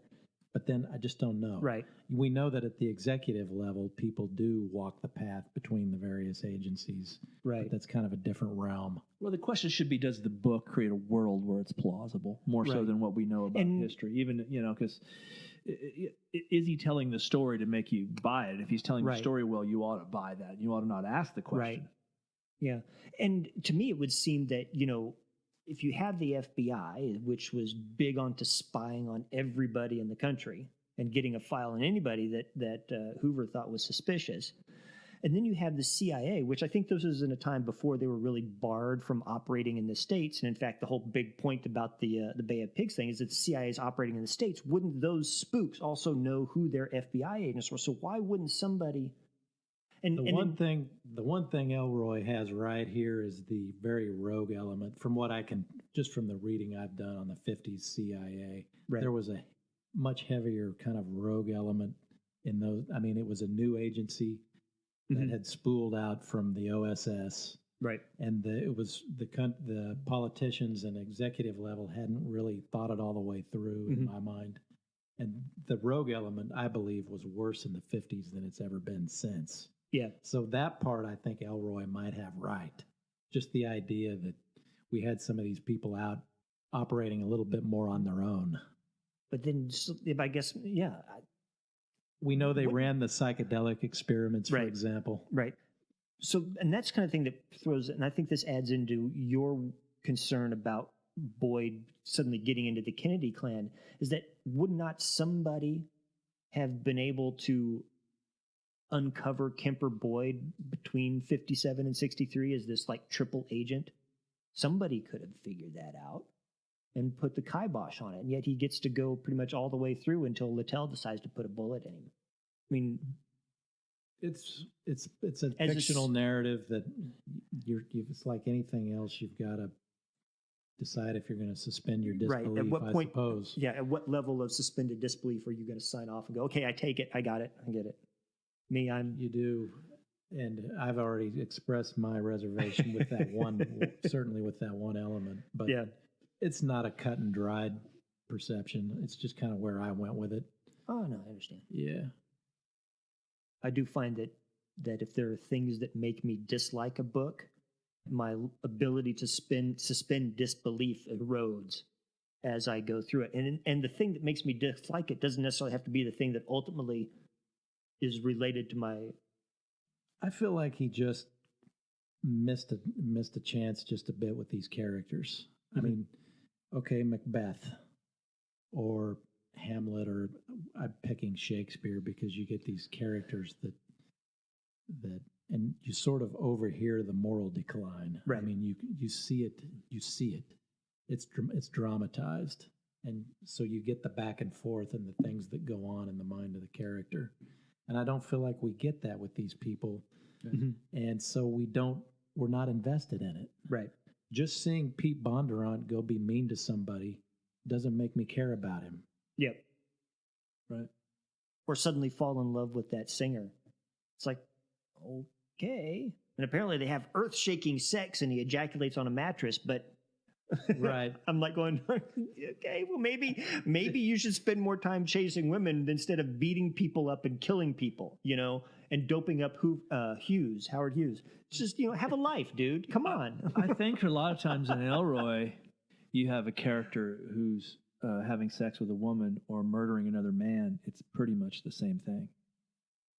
But then I just don't know. Right. We know that at the executive level, people do walk the path between the various agencies. Right. But that's kind of a different realm. Well, the question should be, does the book create a world where it's plausible, more so than what we know about history? Even, because is he telling the story to make you buy it? If he's telling the story well, you ought to buy that. You ought to not ask the question. Right. Yeah. And to me, it would seem that, if you have the FBI, which was big onto spying on everybody in the country and getting a file on anybody that Hoover thought was suspicious, and then you have the CIA, which I think this was in a time before they were really barred from operating in the States. And in fact, the whole big point about the Bay of Pigs thing is that the CIA is operating in the States. Wouldn't those spooks also know who their FBI agents were? So why wouldn't somebody... The one thing Ellroy has right here is the very rogue element. From what I can, just from the reading I've done on the 50s CIA, there was a much heavier kind of rogue element in those. I mean, it was a new agency that had spooled out from the OSS, right? And it was the politicians and executive level hadn't really thought it all the way through in my mind. And the rogue element, I believe, was worse in the 50s than it's ever been since. Yeah. So that part, I think Ellroy might have right. Just the idea that we had some of these people out operating a little bit more on their own. But then, I guess, we know they ran the psychedelic experiments, for example. Right. So, and that's kind of thing that throws, and I think this adds into your concern about Boyd suddenly getting into the Kennedy clan, is that would not somebody have been able to uncover Kemper Boyd between 57 and 63 as this like triple agent? Somebody could have figured that out and put the kibosh on it, and yet he gets to go pretty much all the way through until Littell decides to put a bullet in him. I mean, it's a fictional narrative that it's like anything else. You've got to decide if you're going to suspend your disbelief. Right. At what point? Suppose. Yeah. At what level of suspended disbelief are you going to sign off and go, okay, I take it, I got it, I get it. You do, and I've already expressed my reservation with that one, certainly with that one element. But it's not a cut and dried perception. It's just kind of where I went with it. Oh no, I understand. Yeah, I do find that if there are things that make me dislike a book, my ability to suspend disbelief erodes as I go through it. And the thing that makes me dislike it doesn't necessarily have to be the thing that ultimately is related to my... I feel like he just missed a chance just a bit with these characters. I mean, okay, Macbeth or Hamlet, or I'm picking Shakespeare because you get these characters that and you sort of overhear the moral decline. Right. I mean, you see it. It's dramatized, and so you get the back and forth and the things that go on in the mind of the character. And I don't feel like we get that with these people, and so we're not invested in it. Right. Just seeing Pete Bondurant go be mean to somebody doesn't make me care about him. Yep. Right. Or suddenly fall in love with that singer. It's like, okay. And apparently they have earth-shaking sex and he ejaculates on a mattress, but right. I'm like going, okay, well, maybe you should spend more time chasing women instead of beating people up and killing people, and doping up Howard Hughes. It's just, have a life, dude. Come on. I think a lot of times in Ellroy, you have a character who's having sex with a woman or murdering another man. It's pretty much the same thing.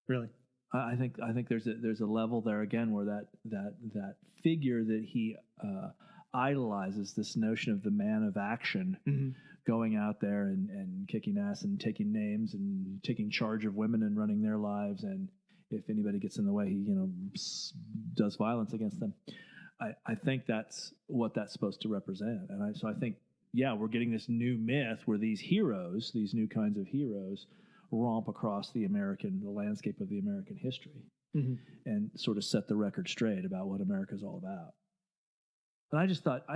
Really? I think there's a level there again where that figure that he idolizes this notion of the man of action going out there and kicking ass and taking names and taking charge of women and running their lives. And if anybody gets in the way, he, does violence against them. I think that's what that's supposed to represent. And so I think, we're getting this new myth where these heroes, these new kinds of heroes, romp across the landscape of the American history and sort of set the record straight about what America's all about. And I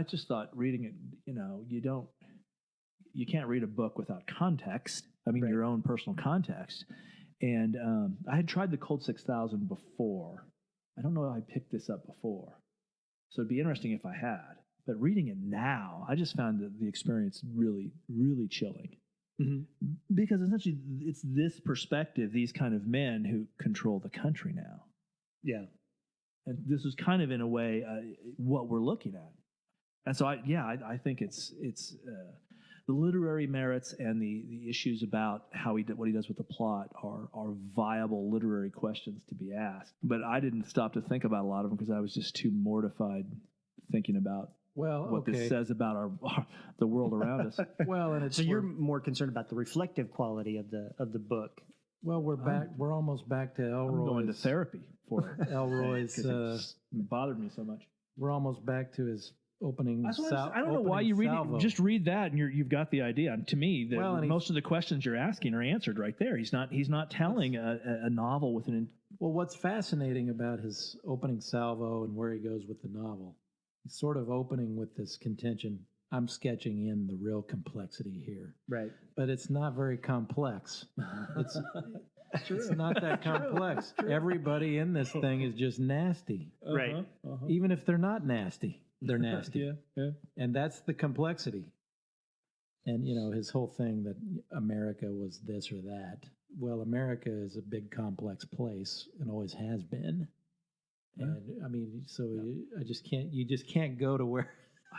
just thought reading it, you can't read a book without context. I mean, your own personal context. And I had tried the Colt 6000 before. I don't know if I picked this up before. So it'd be interesting if I had. But reading it now, I just found the experience really, really chilling. Because essentially it's this perspective, these kind of men who control the country now. Yeah. And this is kind of, in a way, what we're looking at. And so, I think it's the literary merits and the issues about what he does with the plot are viable literary questions to be asked. But I didn't stop to think about a lot of them because I was just too mortified thinking about what this says about the world around us. So you're more concerned about the reflective quality of the book. Well, we're back. We're almost back to Ellroy. I'm going to therapy for it. Ellroy's. It bothered me so much. We're almost back to his opening. I don't know why you read it. Just read that, and you've got the idea. And to me, most of the questions you're asking are answered right there. He's not telling a novel with an. Well, what's fascinating about his opening salvo and where he goes with the novel, he's sort of opening with this contention. I'm sketching in the real complexity here. Right. But it's not very complex. It's not that complex. True. Everybody in this thing is just nasty. Right. Even if they're not nasty, they're nasty. Yeah. And that's the complexity. And, his whole thing that America was this or that. Well, America is a big, complex place and always has been. And, you just can't go to where...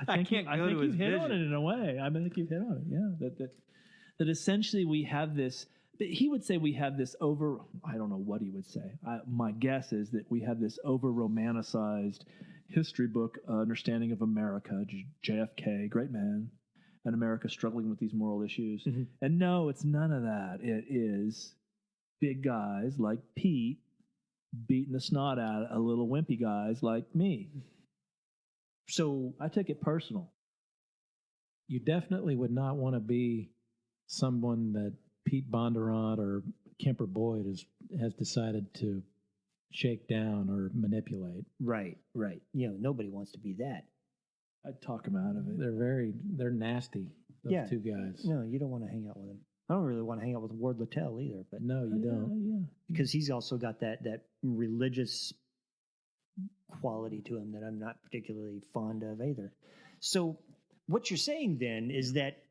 I think you've hit on it in a way. I think you've hit on it. Yeah, that essentially we have this. He would say we have this over. I don't know what he would say. My guess is that we have this over romanticized history book understanding of America. JFK, great man, and America struggling with these moral issues. And no, it's none of that. It is big guys like Pete beating the snot out of little wimpy guys like me. So I take it personal. You definitely would not want to be someone that Pete Bondurant or Kemper Boyd has decided to shake down or manipulate. Right. Nobody wants to be that. I'd talk them out of it. They're nasty, those two guys. No, you don't want to hang out with them. I don't really want to hang out with Ward Littell either. But no, you don't. Yeah. Because he's also got that religious quality to him that I'm not particularly fond of either. So what you're saying then is that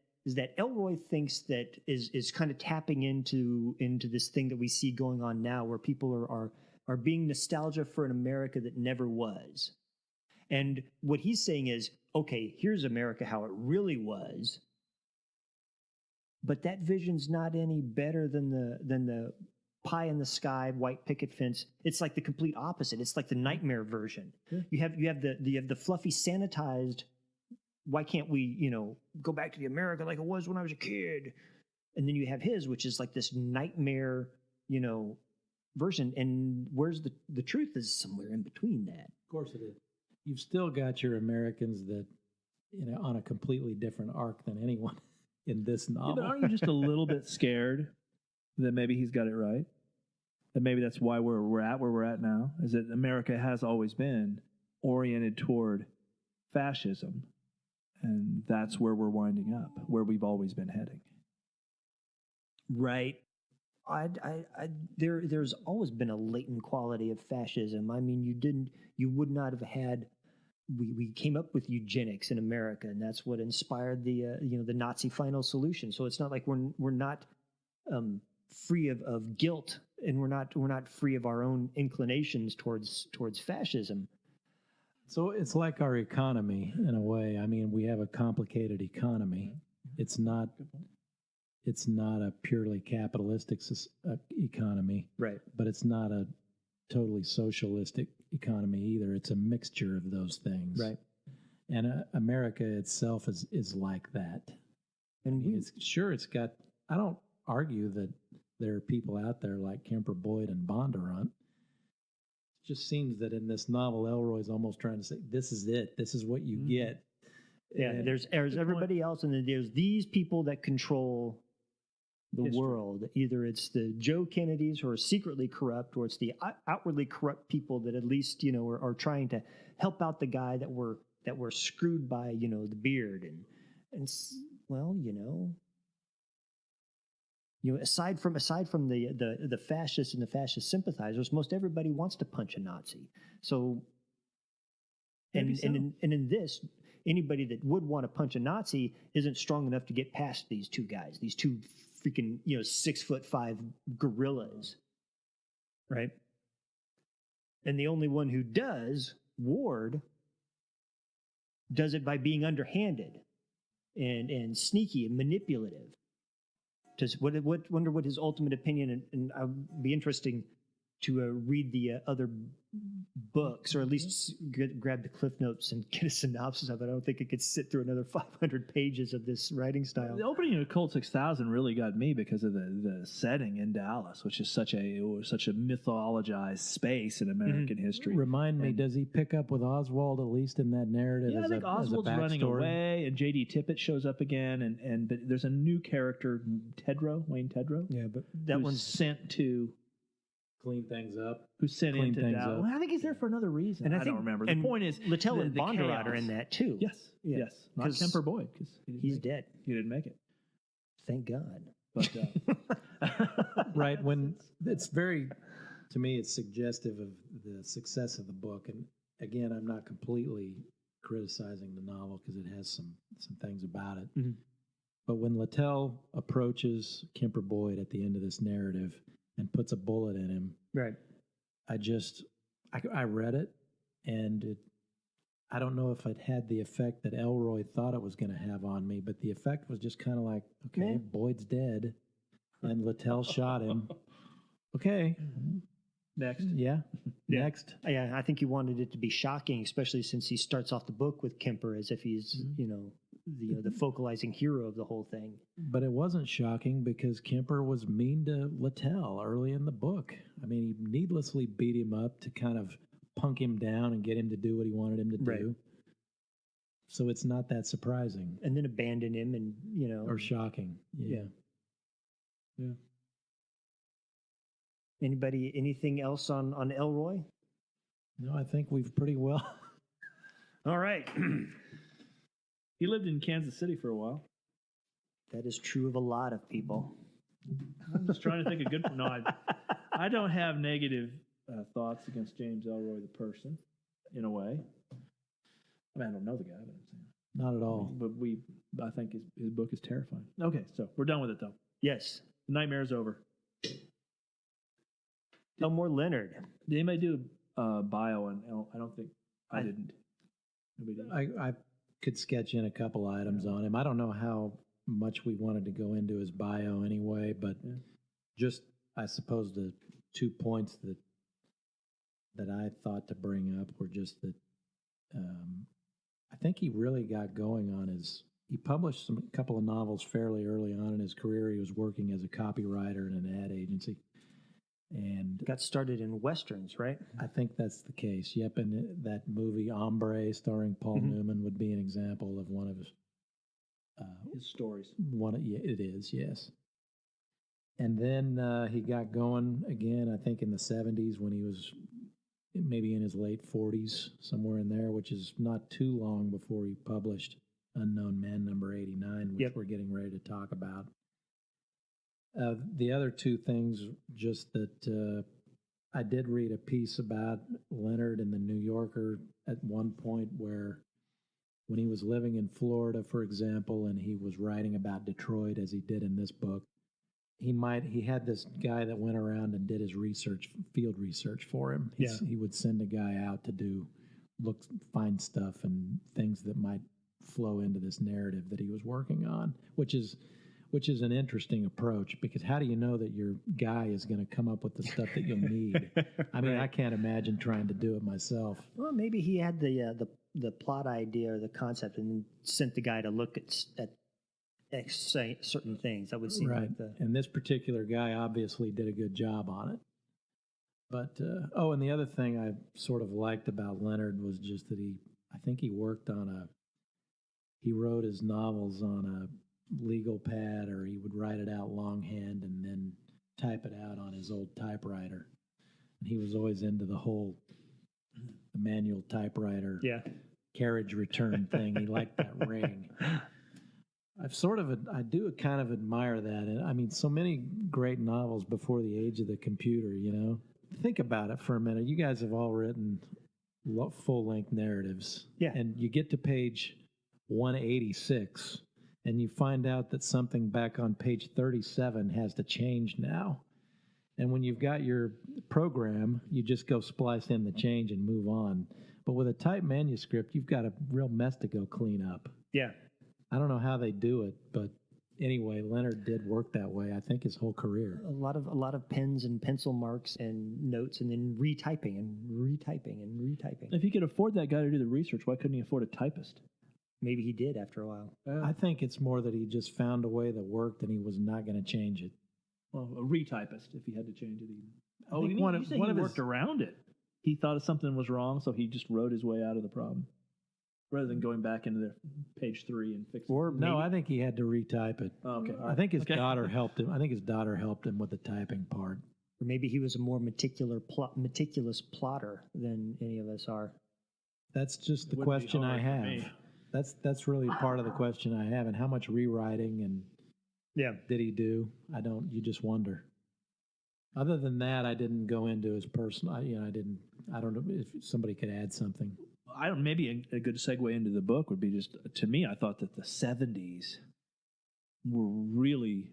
Ellroy thinks that is kind of tapping into this thing that we see going on now, where people are being nostalgia for an America that never was. And what he's saying is, okay, here's America how it really was, but that vision's not any better than the pie in the sky, white picket fence. It's like the complete opposite. It's like the nightmare version. Yeah. You have the fluffy, sanitized. Why can't we, go back to the America like it was when I was a kid? And then you have his, which is like this nightmare, version. And where's the truth is somewhere in between that. Of course it is. You've still got your Americans that, on a completely different arc than anyone in this novel. Yeah, but aren't you just a little bit scared that maybe he's got it right? That maybe that's why we're at where we're at now, is that America has always been oriented toward fascism, and that's where we're winding up, where we've always been heading. Right. There's always been a latent quality of fascism. I mean, you would not have had. We came up with eugenics in America, and that's what inspired the Nazi final solution. So it's not like we're not free of guilt, and we're not free of our own inclinations towards fascism. So it's like our economy in a way. I mean, we have a complicated economy. It's not a purely capitalistic economy, right? But it's not a totally socialistic economy either. It's a mixture of those things, right? And America itself is like that. And it's got. I don't argue that there are people out there like Kemper Boyd and Bondurant. It just seems that in this novel, Ellroy's almost trying to say, "This is it. This is what you get." Yeah, and there's everybody else, and then there's these people that control the world. Either it's the Joe Kennedys who are secretly corrupt, or it's the outwardly corrupt people that at least are trying to help out the guy that were screwed by the beard and well aside from the fascists and the fascist sympathizers, most everybody wants to punch a Nazi. So and in this, anybody that would want to punch a Nazi isn't strong enough to get past these two guys, these two freaking 6'5" gorillas, right? And the only one who does, Ward, does it by being underhanded and sneaky and manipulative. Wonder what his ultimate opinion, and I'd be interesting to read the other books, or at least grab the Cliff Notes and get a synopsis of it. I don't think it could sit through another 500 pages of this writing style. The opening of Colt 6000 really got me because of the setting in Dallas, which is such a mythologized space in American history. Remind me, does he pick up with Oswald at least in that narrative? Yeah, I think Oswald's running away, and J.D. Tippett shows up again, but there's a new character, Wayne Tedrow. Yeah, but that one's sent to clean things up. Who's sent into Dallas? Well, I think he's there for another reason. And I don't remember. The point is, Littell and Bondurant are in that too. Yes. Not Kemper Boyd, because he's dead. He didn't make it. Thank God. But right, when it's very, to me, it's suggestive of the success of the book. And again, I'm not completely criticizing the novel because it has some things about it. Mm-hmm. But when Littell approaches Kemper Boyd at the end of this narrative and puts a bullet in him, right? I read it, and I don't know if it had the effect that Ellroy thought it was going to have on me, but the effect was just kind of like, okay, Boyd's dead, and Littell shot him. Okay. Next. Yeah. Next. Yeah, I think he wanted it to be shocking, especially since he starts off the book with Kemper as if he's, the focalizing hero of the whole thing. But it wasn't shocking because Kemper was mean to Littell early in the book. I mean, he needlessly beat him up to kind of punk him down and get him to do what he wanted him to do. So it's not that surprising. And then abandon him and, Or shocking. Yeah. Anything else on Ellroy? No, I think we've pretty well. All right. He lived in Kansas City for a while. That is true of a lot of people. I'm just trying to think of good. No, I don't have negative thoughts against James Ellroy, the person, in a way. I mean, I don't know the guy, but I'm saying. Not at all. But I think his book is terrifying. Okay, so we're done with it, though. Yes. The nightmare's over. Elmore Leonard. Did anybody do a bio on I don't think I didn't. Nobody did. I could sketch in a couple items on him. I don't know how much we wanted to go into his bio anyway, but just, I suppose, the 2 points that I thought to bring up were just that I think he really got going on he published a couple of novels fairly early on in his career. He was working as a copywriter in an ad agency. And got started in Westerns, right? I think that's the case. Yep, and that movie Hombre, starring Paul Newman, would be an example of one of his stories. It is, yes. And then he got going again, I think, in the 70s when he was maybe in his late 40s, somewhere in there, which is not too long before he published Unknown Man number 89, which we're getting ready to talk about. The other two things, just that I did read a piece about Leonard in the New Yorker at one point where when he was living in Florida, for example, and he was writing about Detroit as he did in this book, he had this guy that went around and did his field research for him. He would send a guy out to find stuff and things that might flow into this narrative that he was working on, which is an interesting approach, because how do you know that your guy is going to come up with the stuff that you'll need? I mean, I can't imagine trying to do it myself. Well, maybe he had the plot idea or the concept, and then sent the guy to look at certain things. That would seem right. like the And this particular guy obviously did a good job on it. But and the other thing I sort of liked about Leonard was just that I think he worked he wrote his novels on a legal pad, or he would write it out longhand and then type it out on his old typewriter. And he was always into the whole manual typewriter carriage return thing. He liked that ring. I do kind of admire that. And I mean, so many great novels before the age of the computer, you know. Think about it for a minute. You guys have all written full-length narratives. Yeah. And you get to page 186, and you find out that something back on page 37 has to change now. And when you've got your program, you just go splice in the change and move on. But with a typed manuscript, you've got a real mess to go clean up. Yeah. I don't know how they do it, but anyway, Leonard did work that way, I think, his whole career. A lot of pens and pencil marks and notes, and then retyping and retyping and retyping. If he could afford that guy to do the research, why couldn't he afford a typist? Maybe he did after a while. I think it's more that he just found a way that worked and he was not going to change it. Well, a retypist, if he had to change it even. I think one of he worked around it. He thought something was wrong, so he just wrote his way out of the problem, rather than going back into page 3 and fixing it. No, I think he had to retype it. Oh, okay. I think his daughter helped him. I think his daughter helped him with the typing part. Or maybe he was a more meticulous plotter than any of us are. That's just the question I have. That's really part of the question I have. And how much rewriting and did he do? You just wonder. Other than that, I didn't go into his personal. I don't know if somebody could add something. Maybe a good segue into the book would be just, to me, I thought that the 70s were really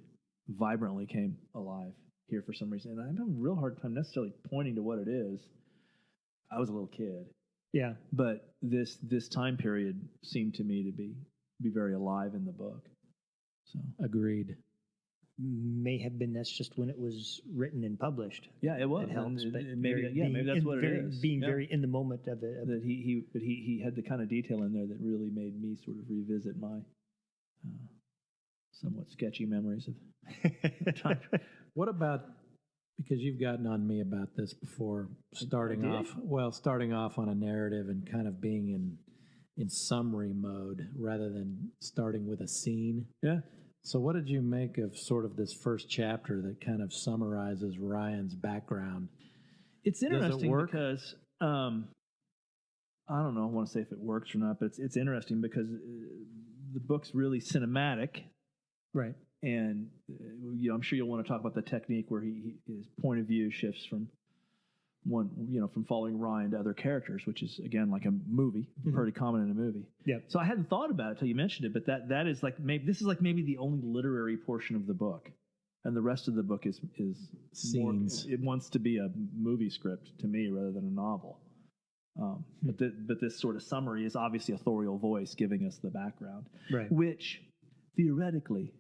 vibrantly came alive here for some reason. And I have a real hard time necessarily pointing to what it is. I was a little kid. Yeah. But this time period seemed to me to be very alive in the book. So agreed. May have been that's just when it was written and published. Yeah, it was. It helps, but maybe that's what it is. Being very in the moment of it. That he had the kind of detail in there that really made me sort of revisit my somewhat sketchy memories of time. What about, because you've gotten on me about this before, starting off on a narrative and kind of being in summary mode rather than starting with a scene. Yeah. So what did you make of sort of this first chapter that kind of summarizes Ryan's background? It's interesting because I don't know. I want to say if it works or not, but it's interesting because the book's really cinematic, right? And I'm sure you'll want to talk about the technique where his point of view shifts from from following Ryan to other characters, which is again like a movie, pretty common in a movie. Yeah. So I hadn't thought about it till you mentioned it, but that is like this is like maybe the only literary portion of the book, and the rest of the book is scenes. It wants to be a movie script to me rather than a novel. But this sort of summary is obviously authorial voice giving us the background, right? Which theoretically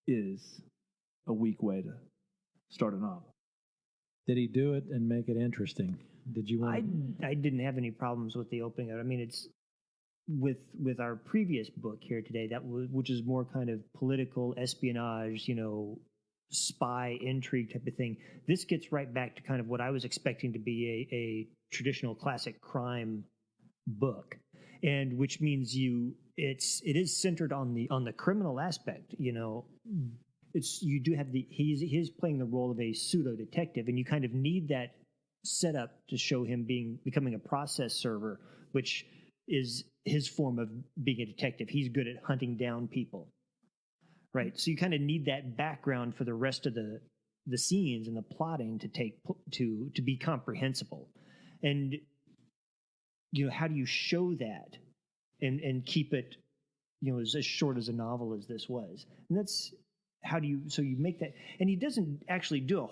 is a weak way to start a novel. Did he do it and make it interesting? Did you want? I didn't have any problems with the opening. I mean, it's with our previous book here today which is more kind of political espionage, spy intrigue type of thing. This gets right back to kind of what I was expecting to be a traditional classic crime book, and which means it is centered on the criminal aspect. You do have he's playing the role of a pseudo detective, and you kind of need that setup to show him becoming a process server, which is his form of being a detective. He's good at hunting down people, right? So you kind of need that background for the rest of the scenes and the plotting to be comprehensible. And how do you show that and keep it as short as a novel as this was? And that's how do you make that. And he doesn't actually do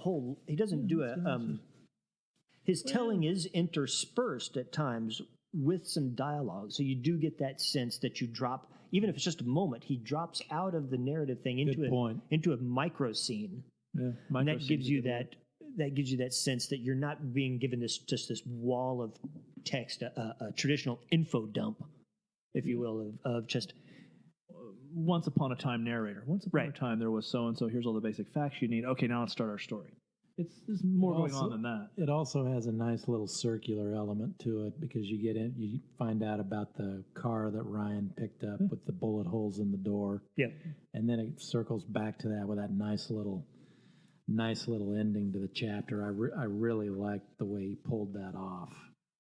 his telling is interspersed at times with some dialogue, so you do get that sense that you drop, even if it's just a moment, he drops out of the narrative thing into a micro scene. Yeah, and that gives you that sense that you're not being given this wall of text, a traditional info dump, if you will, of just once upon a time narrator. Once upon a time there was so and so. Here's all the basic facts you need. Okay, now let's start our story. There's more going on than that. It also has a nice little circular element to it because you find out about the car that Ryan picked up with the bullet holes in the door. Yep. And then it circles back to that with that nice little ending to the chapter. I really liked the way he pulled that off.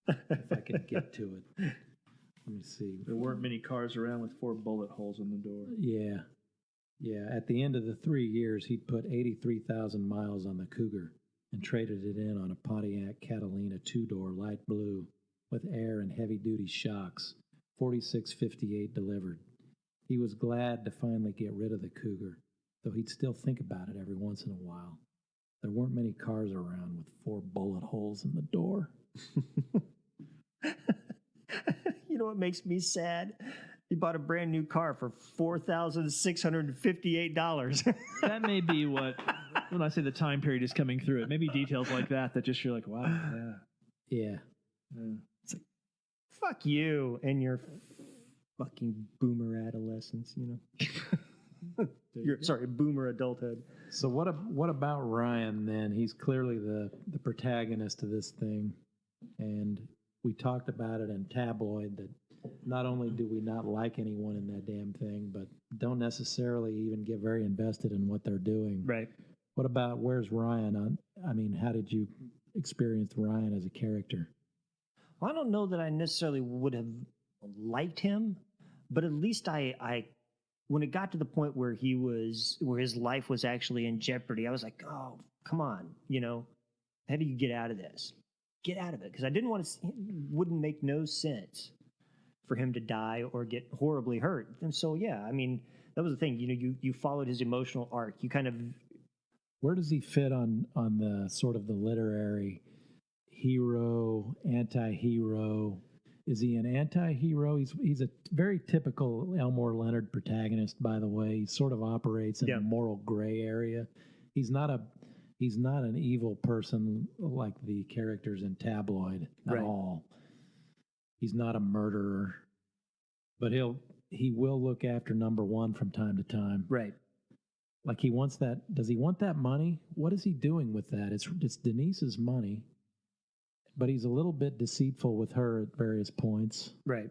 If I could get to it. Let me see. There weren't many cars around with 4 bullet holes in the door. Yeah. Yeah, at the end of the 3 years, he'd put 83,000 miles on the Cougar and traded it in on a Pontiac Catalina 2-door light blue with air and heavy-duty shocks, 4658 delivered. He was glad to finally get rid of the Cougar, though he'd still think about it every once in a while. There weren't many cars around with 4 bullet holes in the door. You know what makes me sad? You bought a brand new car for $4,658. That may be what, when I say the time period is coming through, it may be details like that just you're like, wow, Yeah. It's like, fuck you and your fucking boomer adolescence, you know. Boomer adulthood. So what about Ryan then? He's clearly the protagonist of this thing, and we talked about it in Tabloid that not only do we not like anyone in that damn thing, but don't necessarily even get very invested in what they're doing. Right. What about where's Ryan? How did you experience Ryan as a character? Well, I don't know that I necessarily would have liked him, but at least I when it got to the point where his life was actually in jeopardy, I was like, oh, come on, you know, how do you get out of this? Get out of it, because I didn't want to. It wouldn't make no sense for him to die or get horribly hurt. And so, yeah, I mean, that was the thing. You know, you followed his emotional arc. You kind of. Where does he fit on the sort of the literary hero, anti-hero? Is he an anti-hero? He's a very typical Elmore Leonard protagonist, by the way. He sort of operates in a moral gray area. He's not an evil person like the characters in Tabloid at all. He's not a murderer, but he will look after number one from time to time. Right. Like he wants that. Does he want that money? What is he doing with that? It's Denise's money, but he's a little bit deceitful with her at various points. Right.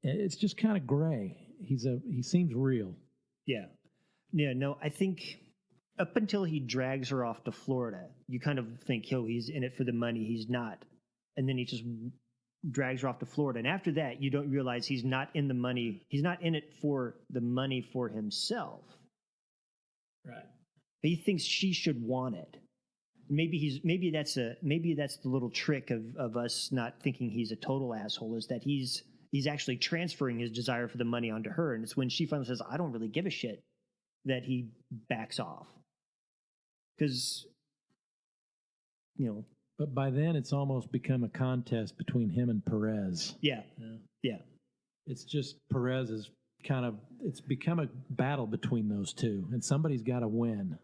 It's just kind of gray. He seems real. Yeah. Yeah. No, I think up until he drags her off to Florida, you kind of think, he's in it for the money. He's not. And then he just drags her off to Florida. And after that, you don't realize he's not in the money. He's not in it for the money for himself. Right. He thinks she should want it. Maybe that's the little trick of us not thinking he's a total asshole, is that he's actually transferring his desire for the money onto her. And it's when she finally says, I don't really give a shit, that he backs off. Because, you know. But by then, it's almost become a contest between him and Perez. Yeah. It's just Perez is it's become a battle between those two, and somebody's got to win.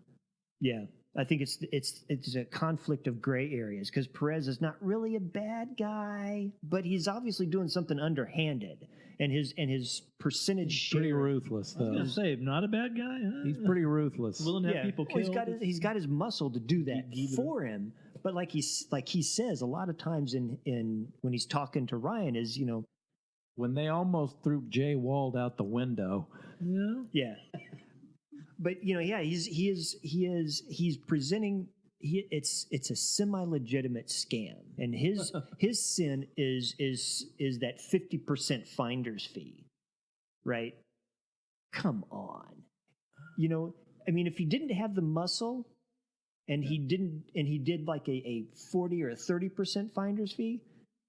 Yeah. I think it's a conflict of gray areas, because Perez is not really a bad guy, but he's obviously doing something underhanded, and his percentage share. Pretty ruthless, though. I was going to say, not a bad guy. Huh? He's pretty ruthless. Willing to have people killed. Well, he's got his muscle to do that for him. But like he says a lot of times in when he's talking to Ryan is, you know, when they almost threw Jay Wald out the window. Yeah. But you know, yeah, he's presenting. It's a semi-legitimate scam, and his sin is that 50% finder's fee, right? Come on, you know, I mean, if he didn't have the muscle, and he did like a 40 or a 30% finder's fee,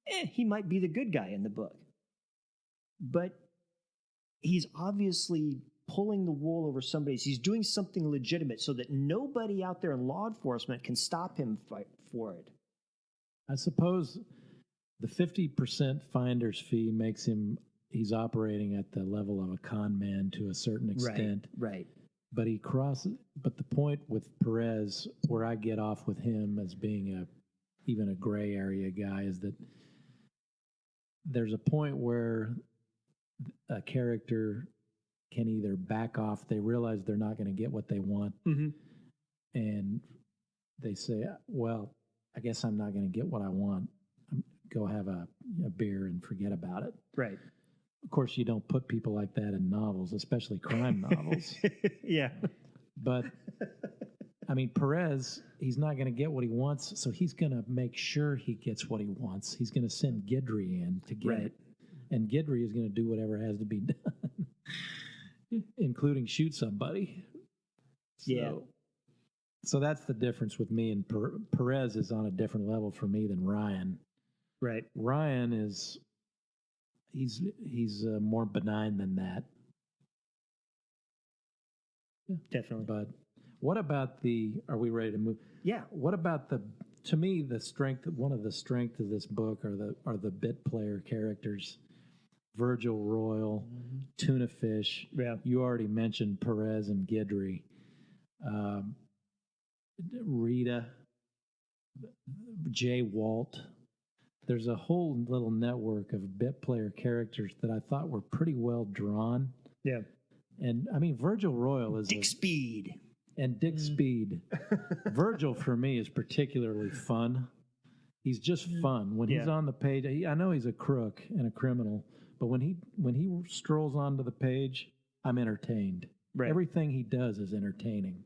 he might be the good guy in the book. But he's obviously pulling the wool over somebody's. He's doing something legitimate so that nobody out there in law enforcement can stop him for it. I suppose the 50% finder's fee makes he's operating at the level of a con man to a certain extent. Right. But but the point with Perez, where I get off with him as being even a gray area guy, is that there's a point where a character can either back off, they realize they're not going to get what they want, and they say, well, I guess I'm not going to get what I want. Go have a beer and forget about it. Right. Of course, you don't put people like that in novels, especially crime novels. Yeah. But, I mean, Perez, he's not going to get what he wants, so he's going to make sure he gets what he wants. He's going to send Guidry in to get it. And Guidry is going to do whatever has to be done, including shoot somebody. So that's the difference with me, and Perez is on a different level for me than Ryan. Right. Ryan is, he's more benign than that. Yeah, definitely. But what about are we ready to move? Yeah. What about to me, one of the strengths of this book are the bit player characters. Virgil Royal, Tuna Fish. Yeah. You already mentioned Perez and Guidry. Rita, Jay Walt. There's a whole little network of bit player characters that I thought were pretty well drawn. Yeah. And I mean, Virgil Royal is Dick Speed. And Dick Speed. Virgil, for me, is particularly fun. He's just fun. When he's on the page, I know he's a crook and a criminal, but when he strolls onto the page, I'm entertained. Right. Everything he does is entertaining.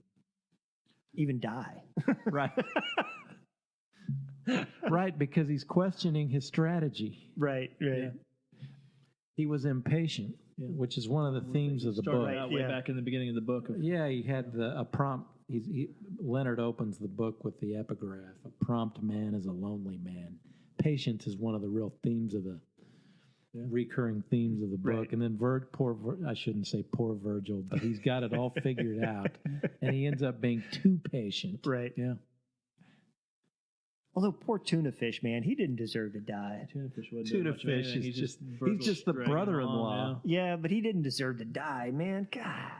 Even die. Right. Right, because he's questioning his strategy. Right. Yeah. He was impatient, which is one of the themes of the book. Way back in the beginning of the book. He had a prompt. Leonard opens the book with the epigraph: "A prompt man is a lonely man." Patience is one of the real themes of the recurring themes of the book. Right. And then I shouldn't say poor Virgil, but he's got it all figured out, and he ends up being too patient. Right. Yeah. Although poor Tuna Fish, man, he didn't deserve to die. Tuna Fish wasn't Tuna doing much of Fish anything. is he's Virgil's just the dragging brother-in-law. along, Yeah, but he didn't deserve to die, man. God.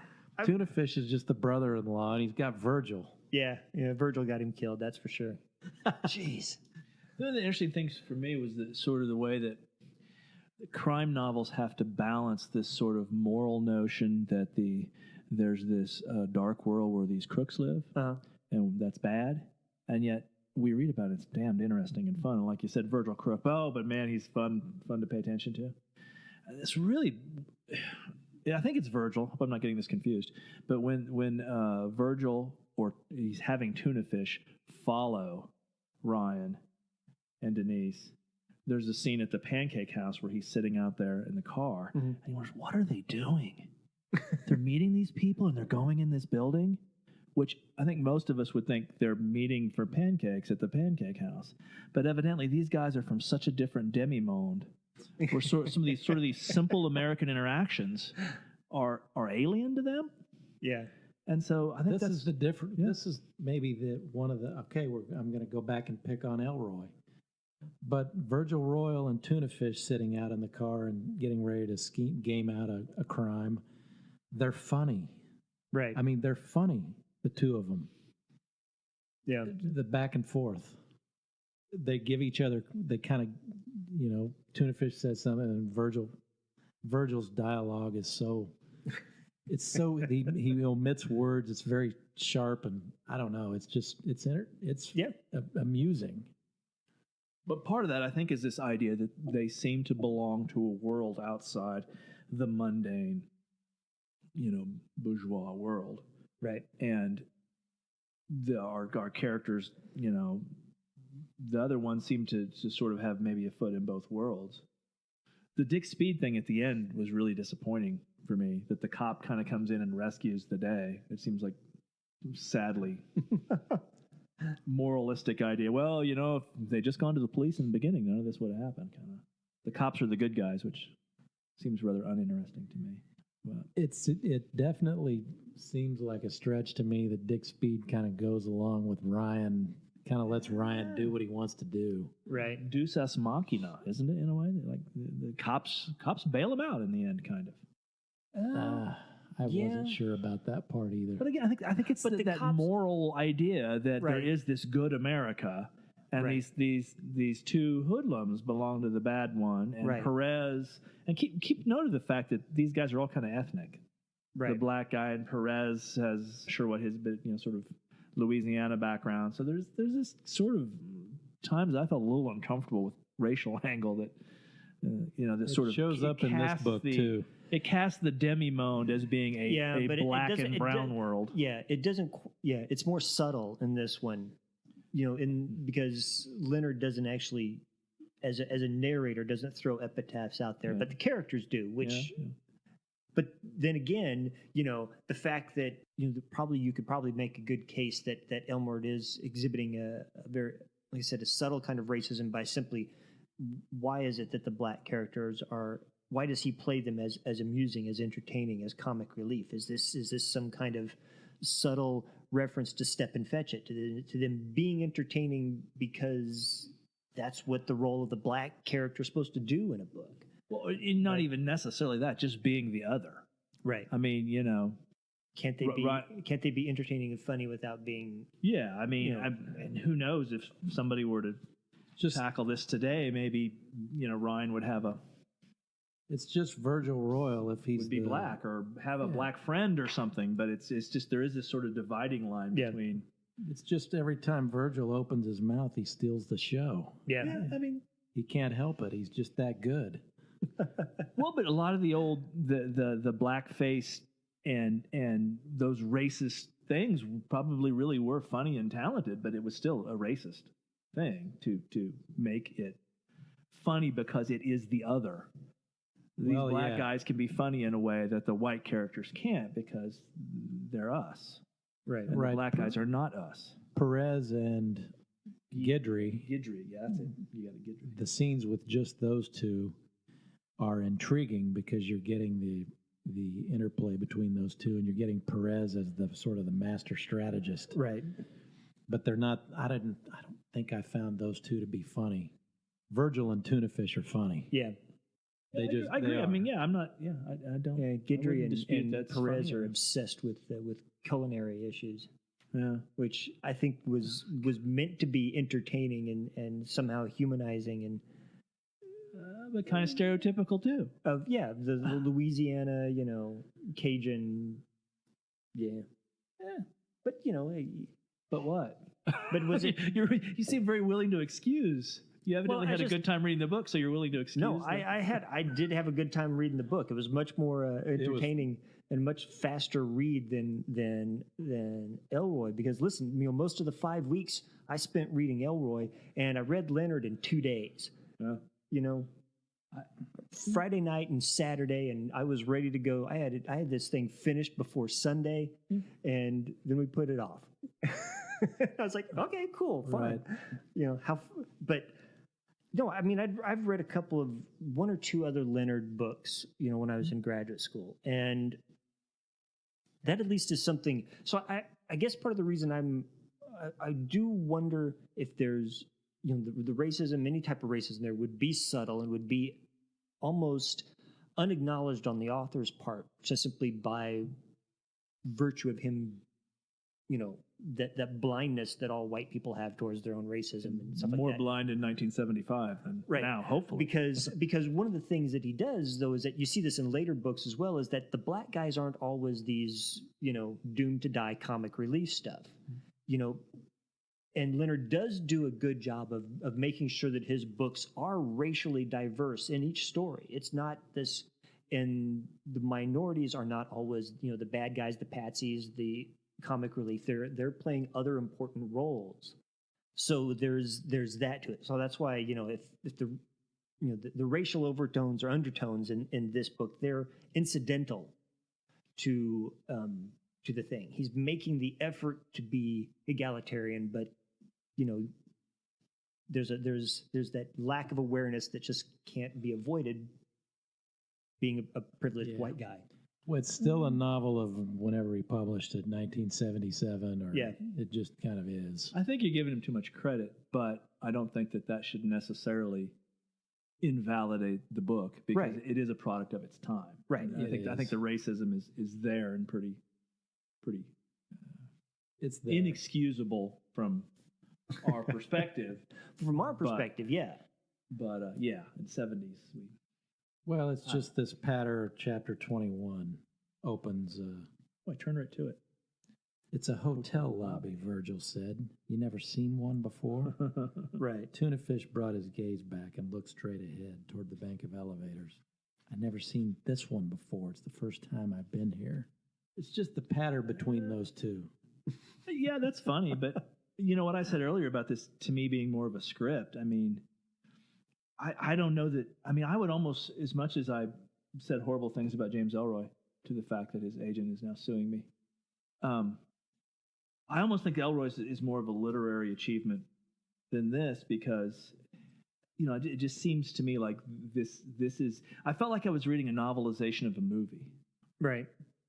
Tuna Fish is just the brother-in-law, and he's got Virgil. Yeah, Virgil got him killed, that's for sure. Jeez. One of the interesting things for me was the way that crime novels have to balance this sort of moral notion that there's this dark world where these crooks live, and that's bad, and yet we read about it. It's damned interesting and fun. And like you said, Virgil Crook. Oh, but man, he's fun to pay attention to. It's really, I think it's Virgil. Hope I'm not getting this confused. But when Virgil, or he's having Tuna Fish, follow Ryan and Denise, there's a scene at the Pancake House where he's sitting out there in the car, and he wonders, what are they doing? They're meeting these people and they're going in this building, which I think most of us would think they're meeting for pancakes at the Pancake House. But evidently these guys are from such a different demi-monde where some of these simple American interactions are alien to them. Yeah. And so I think this is the different. Yeah. This is maybe I'm going to go back and pick on Ellroy. But Virgil Royal and Tuna Fish sitting out in the car and getting ready to game out a crime, they're funny. Right. I mean, they're funny, the two of them. Yeah. The back and forth. They give each other, they kind of, Tuna Fish says something, and Virgil's dialogue is so, he omits words. It's very sharp, and I don't know. It's amusing. But part of that, I think, is this idea that they seem to belong to a world outside the mundane, bourgeois world. Right. And our characters, the other ones seem to sort of have maybe a foot in both worlds. The Dick Speed thing at the end was really disappointing for me, that the cop kind of comes in and rescues the day. It seems like, sadly, moralistic idea. Well, if they just gone to the police in the beginning, none of this would have happened. Kind of, the cops are the good guys, which seems rather uninteresting to me. But it definitely seems like a stretch to me that Dick Speed kind of goes along with Ryan, kind of lets Ryan do what he wants to do. Right. Deus ex machina, isn't it, in a way? Like the cops bail him out in the end, kind of. I wasn't sure about that part either. But again, I think it's that moral idea that there is this good America, And Right. these two hoodlums belong to the bad one, and Right. Perez. And keep note of the fact that these guys are all kind of ethnic. Right. The black guy and Perez has sure what his sort of Louisiana background. So there's this sort of times I felt a little uncomfortable with racial angle that that It sort of shows up in this casts book, too. It casts the demi-monde as being a but black and brown world. Yeah, it doesn't. Yeah, it's more subtle in this one. Because Leonard doesn't actually, as a narrator, doesn't throw epitaphs out there, Right. but the characters do. Which, Yeah. but then again, the fact that you could probably make a good case that Elmore is exhibiting a very, like I said, a subtle kind of racism by simply why is it that the black characters are. Why does he play them as amusing, as entertaining, as comic relief? Is this some kind of subtle reference to Step and Fetch It, to them being entertaining because that's what the role of the black character is supposed to do in a book? Well, not even necessarily that, just being the other. Right. I mean, Can't they be entertaining and funny without being? yeah. I mean, and who knows if somebody were to just tackle this today, maybe Ryan would have It's just Virgil Royal if he's would be black or have a black friend or something. But it's just there is this sort of dividing line between. It's just every time Virgil opens his mouth, he steals the show. Yeah. I mean, He can't help it. He's just that good. well, but a lot of the old the blackface and those racist things probably really were funny and talented, but it was still a racist thing to make it funny because it is the other. These black guys can be funny in a way that the white characters can't because they're us. Right. And the black guys are not us. Perez and Guidry, yeah, that's it. You got a Guidry. the scenes with just those two are intriguing because you're getting the interplay between those two, and you're getting Perez as the sort of the master strategist. Right. But they're not. I don't think I found those two to be funny. Virgil and Tuna Fish are funny. Yeah. I agree. I mean, I don't. Yeah, Guidry and that's Perez funny. are obsessed with culinary issues. Yeah. Which I think was meant to be entertaining and somehow humanizing and but kind of stereotypical too. The Louisiana, Cajun, but But what? But was it? You seem very willing to excuse. You evidently had a good time reading the book, so you're willing to excuse. No, I did have a good time reading the book. It was much more entertaining and much faster read than Ellroy. Because listen, most of the 5 weeks I spent reading Ellroy, and I read Leonard in 2 days. Friday night and Saturday, and I was ready to go. I had this thing finished before Sunday, and then we put it off. I was like, okay, cool, fine. Right. But no, I mean, I've read a couple of one or two other Leonard books, when I was in graduate school, and that at least is something. So I guess part of the reason I do wonder if there's the racism, any type of racism there would be subtle and would be almost unacknowledged on the author's part, just simply by virtue of him, that blindness that all white people have towards their own racism and stuff like that. More blind in 1975 than now, hopefully. Because one of the things that he does, though, is that you see this in later books as well, is that the black guys aren't always these, doomed to die comic relief stuff. And Leonard does do a good job of making sure that his books are racially diverse in each story. It's not this, and the minorities are not always, the bad guys, the patsies, the comic relief. They're playing other important roles. So there's that to it. So that's why, if the the racial overtones or undertones in this book, they're incidental to the thing. He's making the effort to be egalitarian, but there's that lack of awareness that just can't be avoided being a privileged white guy. Well, it's still a novel of whenever he published it, 1977, or it just kind of is. I think you're giving him too much credit, but I don't think that should necessarily invalidate the book because it is a product of its time. Right. I think the racism is there and pretty it's there. Inexcusable from our perspective. From our perspective, yeah. But yeah, in 70s. Well, it's just this patter, chapter 21 opens. I turn right to it. It's a hotel lobby, Virgil said. You never seen one before? Right. Tuna Fish brought his gaze back and looked straight ahead toward the bank of elevators. I never seen this one before. It's the first time I've been here. It's just the patter between those two. Yeah, that's funny. But you know what I said earlier about this, to me, being more of a script? I mean, I don't know that. I mean, I would almost, as much as I said horrible things about James Ellroy, to the fact that his agent is now suing me, I almost think Ellroy is more of a literary achievement than this, because, you know, it just seems to me like this is. I felt like I was reading a novelization of a movie. Right.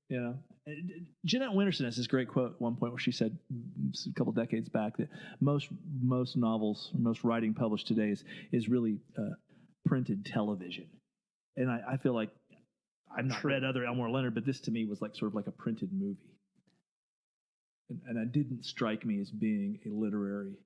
You know, Jeanette Winterson has this great quote at one point where she said a couple decades back that most novels, most writing published today is really printed television. And I feel like I've not read other Elmore Leonard, but this to me was like sort of like a printed movie. And it didn't strike me as being a literary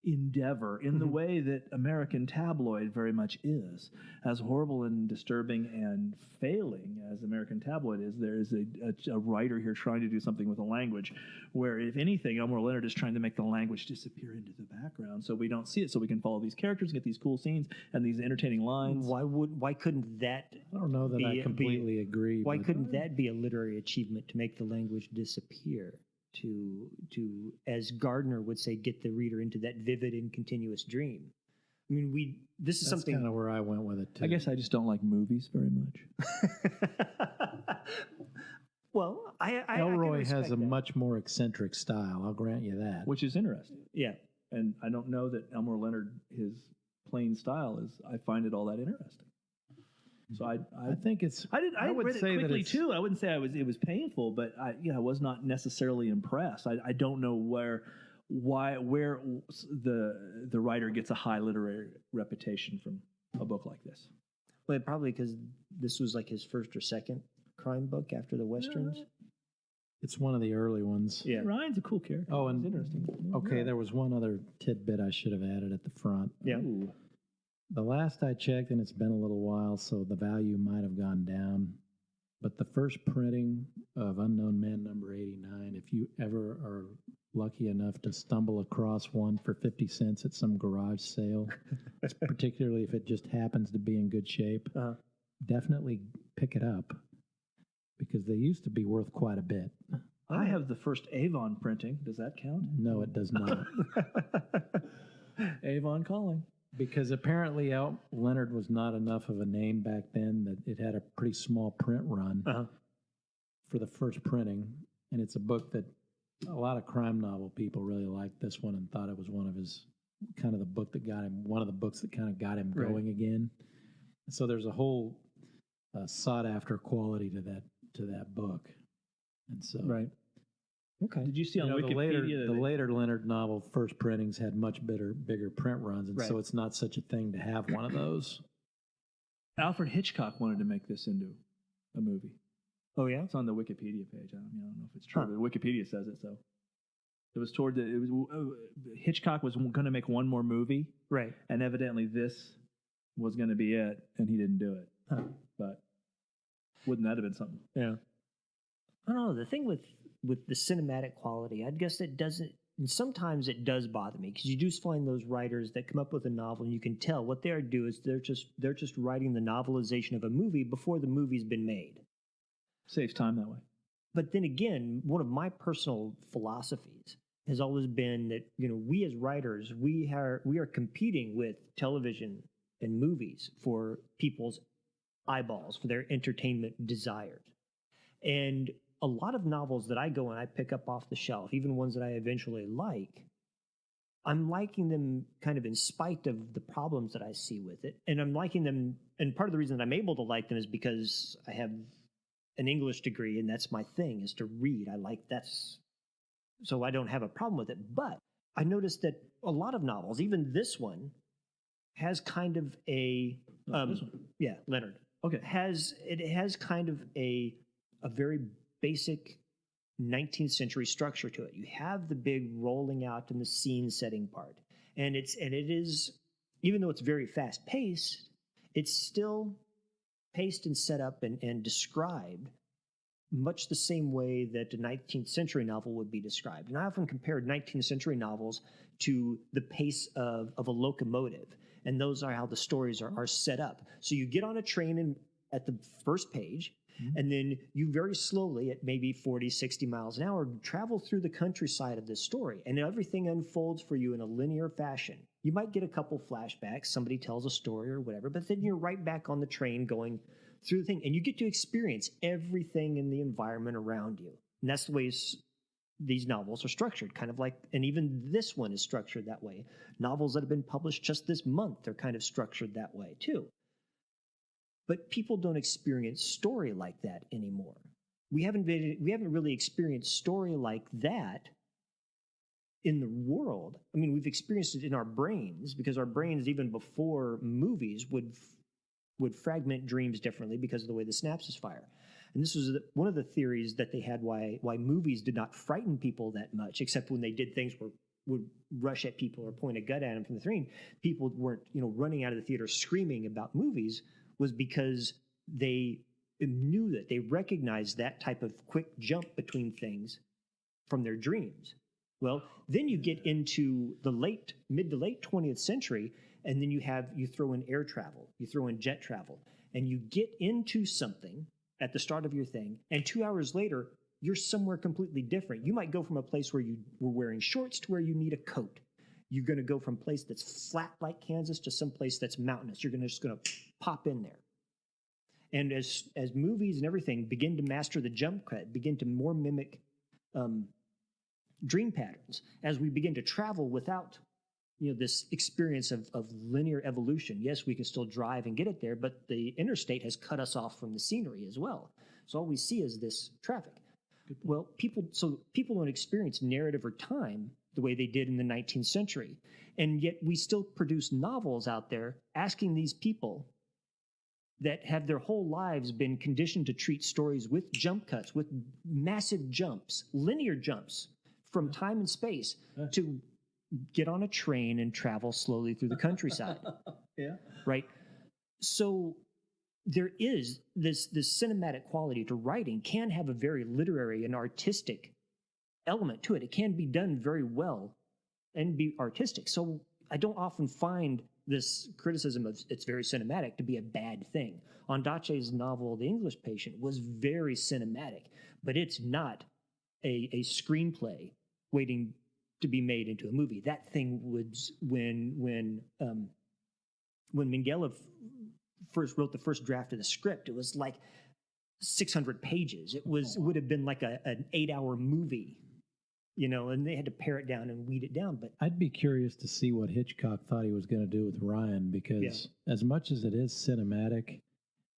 endeavor in the way that American Tabloid very much is. As horrible and disturbing and failing as American Tabloid is, there is a writer here trying to do something with a language where, if anything, Elmore Leonard is trying to make the language disappear into the background so we don't see it, so we can follow these characters and get these cool scenes and these entertaining lines. Why couldn't that I don't know that I completely agree. Why couldn't that be a literary achievement, to make the language disappear? To, as Gardner would say, get the reader into that vivid and continuous dream. I mean, this is That's something kind of where I went with it too. I guess I just don't like movies very much. Well, Ellroy has a much more eccentric style. I'll grant you that. Which is interesting. Yeah. And I don't know that Elmore Leonard, his plain style is, I find it all that interesting. So I think it's. I would read say it quickly that too. I wouldn't say it was painful, but I was not necessarily impressed. I don't know where the writer gets a high literary reputation from a book like this. Well, probably because this was like his first or second crime book after the westerns. It's one of the early ones. Yeah. Ryan's a cool character. Oh, and it's interesting. Okay, there was one other tidbit I should have added at the front. Yeah. Ooh. The last I checked, and it's been a little while, so the value might have gone down. But the first printing of Unknown Man number 89, if you ever are lucky enough to stumble across one for 50 cents at some garage sale, particularly if it just happens to be in good shape, definitely pick it up, because they used to be worth quite a bit. I have the first Avon printing. Does that count? No, it does not. Avon calling. Because apparently Leonard was not enough of a name back then that it had a pretty small print run for the first printing. And it's a book that a lot of crime novel people really liked this one and thought it was one of his, kind of the book that got him, one of the books that kind of got him going again. So there's a whole sought after quality to that book. And so. Right. Okay. Did you see on Wikipedia the later Leonard novel first printings had much bigger print runs, and Right. so it's not such a thing to have one of those. Alfred Hitchcock wanted to make this into a movie. Oh yeah. It's on the Wikipedia page. I don't know if it's true, but Wikipedia says it. So it was Hitchcock was going to make one more movie, Right. and evidently this was going to be it, and he didn't do it. But wouldn't that have been something? Yeah. I don't know. The thing with the cinematic quality, I guess it doesn't, and sometimes it does bother me, because you do find those writers that come up with a novel and you can tell what they're doing is they're just writing the novelization of a movie before the movie's been made. Saves time that way. But then again, one of my personal philosophies has always been that, we as writers, we are competing with television and movies for people's eyeballs, for their entertainment desires. And a lot of novels that I go and I pick up off the shelf, even ones that I eventually like, I'm liking them kind of in spite of the problems that I see with it. And I'm liking them, and part of the reason that I'm able to like them is because I have an English degree, and that's my thing, is to read. So I don't have a problem with it. But I noticed that a lot of novels, even this one, has kind of a Leonard. Okay. It has kind of a very basic 19th century structure to it. You have the big rolling out and the scene setting part. And it is, even though it's very fast paced, it's still paced and set up and described much the same way that a 19th century novel would be described. And I often compared 19th century novels to the pace of a locomotive. And those are how the stories are set up. So you get on a train at the first page, and then you very slowly, at maybe 40, 60 miles an hour, travel through the countryside of this story. And everything unfolds for you in a linear fashion. You might get a couple flashbacks, somebody tells a story or whatever, but then you're right back on the train going through the thing. And you get to experience everything in the environment around you. And that's the way these novels are structured, kind of like, and even this one is structured that way. Novels that have been published just this month are kind of structured that way too. But people don't experience story like that anymore. We haven't really experienced story like that in the world. I mean, we've experienced it in our brains, because our brains, even before movies, would fragment dreams differently because of the way the synapses fire. And this was one of the theories that they had why movies did not frighten people that much, except when they did things where would rush at people or point a gun at them from the screen. People weren't, running out of the theater screaming about movies, was because they knew that they recognized that type of quick jump between things from their dreams. Well, then you get into the mid to late 20th century, and then you throw in air travel, you throw in jet travel, and you get into something at the start of your thing, and 2 hours later, you're somewhere completely different. You might go from a place where you were wearing shorts to where you need a coat. You're going to go from a place that's flat like Kansas to some place that's mountainous. You're just going to pop in there. And as movies and everything begin to master the jump cut, begin to more mimic dream patterns, as we begin to travel without this experience of linear evolution. Yes, we can still drive and get it there, but the interstate has cut us off from the scenery as well. So all we see is this traffic. Well, people don't experience narrative or time the way they did in the 19th century. And yet we still produce novels out there asking these people that have their whole lives been conditioned to treat stories with jump cuts, with massive jumps, linear jumps from time and space, to get on a train and travel slowly through the countryside. Yeah. Right? So there is this cinematic quality to writing can have a very literary and artistic element to it. It can be done very well and be artistic. So I don't often find this criticism of it's very cinematic to be a bad thing. Ondaatje's novel, The English Patient, was very cinematic, but it's not a screenplay waiting to be made into a movie. That thing was when Minghella first wrote the first draft of the script, it was like 600 pages. It would have been like an 8-hour movie. And they had to pare it down and weed it down. But I'd be curious to see what Hitchcock thought he was going to do with Ryan, because as much as it is cinematic,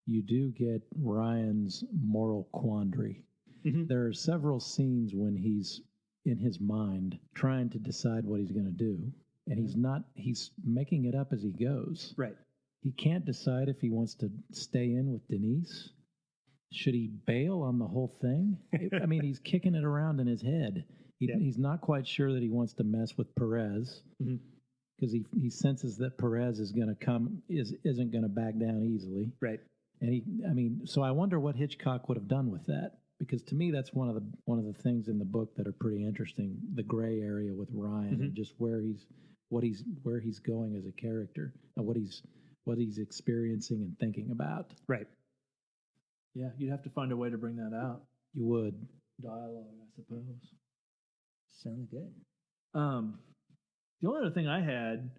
you do get Ryan's moral quandary. Mm-hmm. There are several scenes when he's in his mind trying to decide what he's going to do, and he's making it up as he goes. Right. He can't decide if he wants to stay in with Denise. Should he bail on the whole thing? I mean, he's kicking it around in his head. He's not quite sure that he wants to mess with Perez, because he senses that Perez is going to isn't going to back down easily. Right. And so I wonder what Hitchcock would have done with that, because to me that's one of the things in the book that are pretty interesting, the gray area with Ryan, and just where he's going as a character, and what he's experiencing and thinking about. Right. Yeah, you'd have to find a way to bring that out. You would. Dialogue, I suppose. Sounds good. The only other thing I had,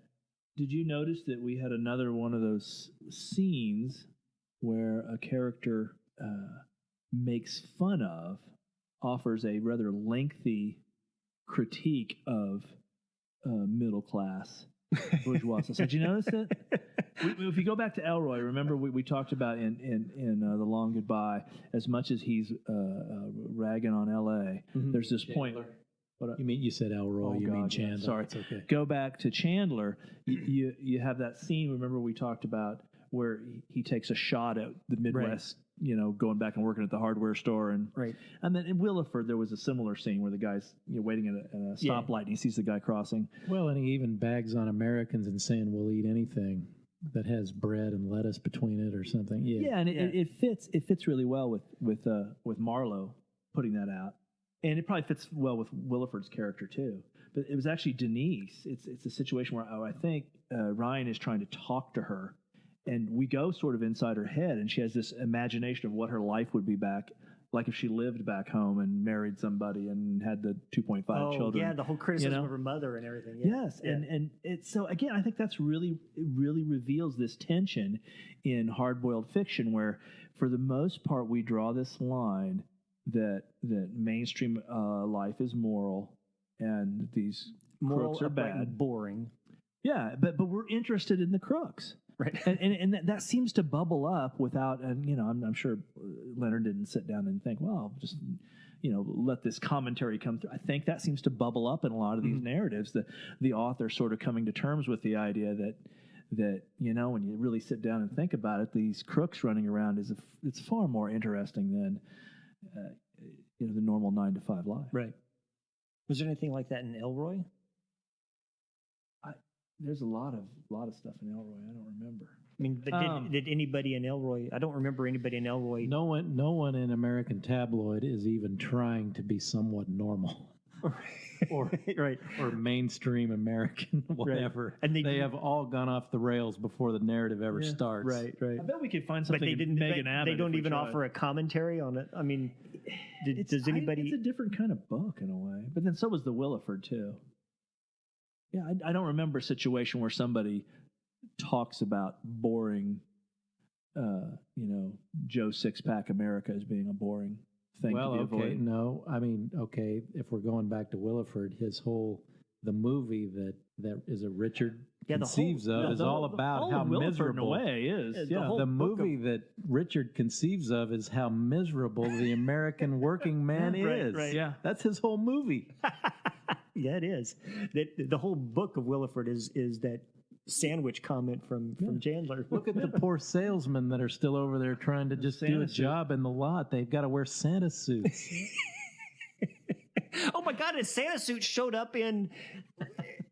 did you notice that we had another one of those scenes where a character makes fun of, offers a rather lengthy critique of middle class bourgeoisie? So did you notice it? If you go back to Ellroy, remember we talked about in The Long Goodbye, as much as he's ragging on L.A., there's this point. You said Ellroy, mean Chandler. Yeah, sorry. It's okay. Go back to Chandler. You have that scene, remember we talked about, where he takes a shot at the Midwest going back and working at the hardware store, and Right. And then in Williford there was a similar scene where the guy's waiting at a stoplight and he sees the guy crossing. Well, and he even bags on Americans and saying we'll eat anything that has bread and lettuce between it or something. Yeah, and it fits really well with Marlowe putting that out, and it probably fits well with Williford's character too. But it was actually Denise. It's a situation where I think Ryan is trying to talk to her, and we go sort of inside her head, and she has this imagination of what her life would be back. Like if she lived back home and married somebody and had the 2.5 children. Yeah, the whole criticism of her mother and everything. Yeah. Yes, and it's so again, I think that's really reveals this tension in hard-boiled fiction, where for the most part we draw this line that mainstream life is moral and these crooks are upright, bad, and boring. Yeah, but we're interested in the crooks. Right. And that seems to bubble up without, and I'm sure Leonard didn't sit down and think, well, just let this commentary come through. I think that seems to bubble up in a lot of these narratives. The author sort of coming to terms with the idea that when you really sit down and think about it, these crooks running around it's far more interesting than the normal 9-to-5 life. Right. Was there anything like that in Ellroy? There's a lot of stuff in Ellroy. I don't remember. I mean, did anybody in Ellroy? I don't remember anybody in Ellroy. No one in American Tabloid is even trying to be somewhat normal, or right, or mainstream American, whatever. Right. And they have all gone off the rails before the narrative ever starts. Right. I bet we could find But something. they didn't. Megan Abbott They don't even tried. offer a commentary on it. I mean, does anybody? It's a different kind of book in a way. But then so was the Williford too. Yeah, I don't remember a situation where somebody talks about boring, Joe Six-Pack America as being a boring thing to be avoided. No, I mean, if we're going back to Williford, the movie that is a Richard conceives of is all about how miserable. In a way is. The movie that Richard conceives of is how miserable the American working man is. Right. Yeah, that's his whole movie. Yeah, it is. The whole book of Williford is that sandwich comment from Chandler. Look at the poor salesmen that are still over there trying to just do a job in the lot. They've got to wear Santa suits. Oh my God! A Santa suit showed up in.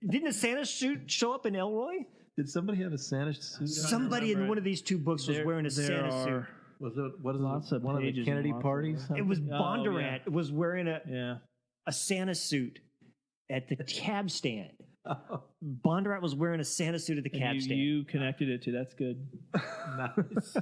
Didn't a Santa suit show up in Ellroy? Did somebody have a Santa suit? Somebody in one of these two books was wearing a Santa suit. Was it Lots of one of the pages Kennedy and lots parties? It was Bondurant was wearing a Santa suit at the cab stand. Bondurant was wearing a Santa suit at the cab stand. You connected it to that's good. Nice.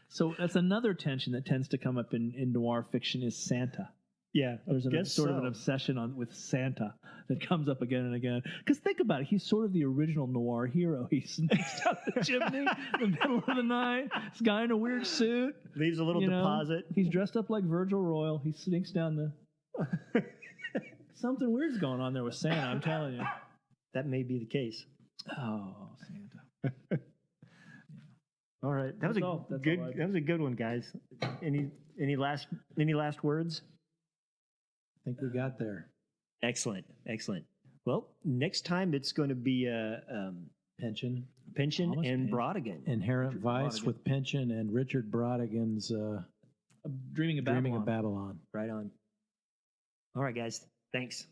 So that's another tension that tends to come up in noir fiction is Santa. Yeah, There's sort of an obsession with Santa that comes up again and again. Because think about it, he's sort of the original noir hero. He sneaks down the chimney in the middle of the night. This guy in a weird suit. Leaves a little deposit. He's dressed up like Virgil Royal. He sneaks down the... Something weird's going on there with Santa, I'm telling you. That may be the case. Oh, Santa. All right, that was a good one, guys. Any last words? I think we got there. Excellent. Well, next time it's going to be Pension and Brodigan. Inherent Vice with Pension and Richard Brodigan's Dreaming of Babylon. Right on. All right, guys. Thanks.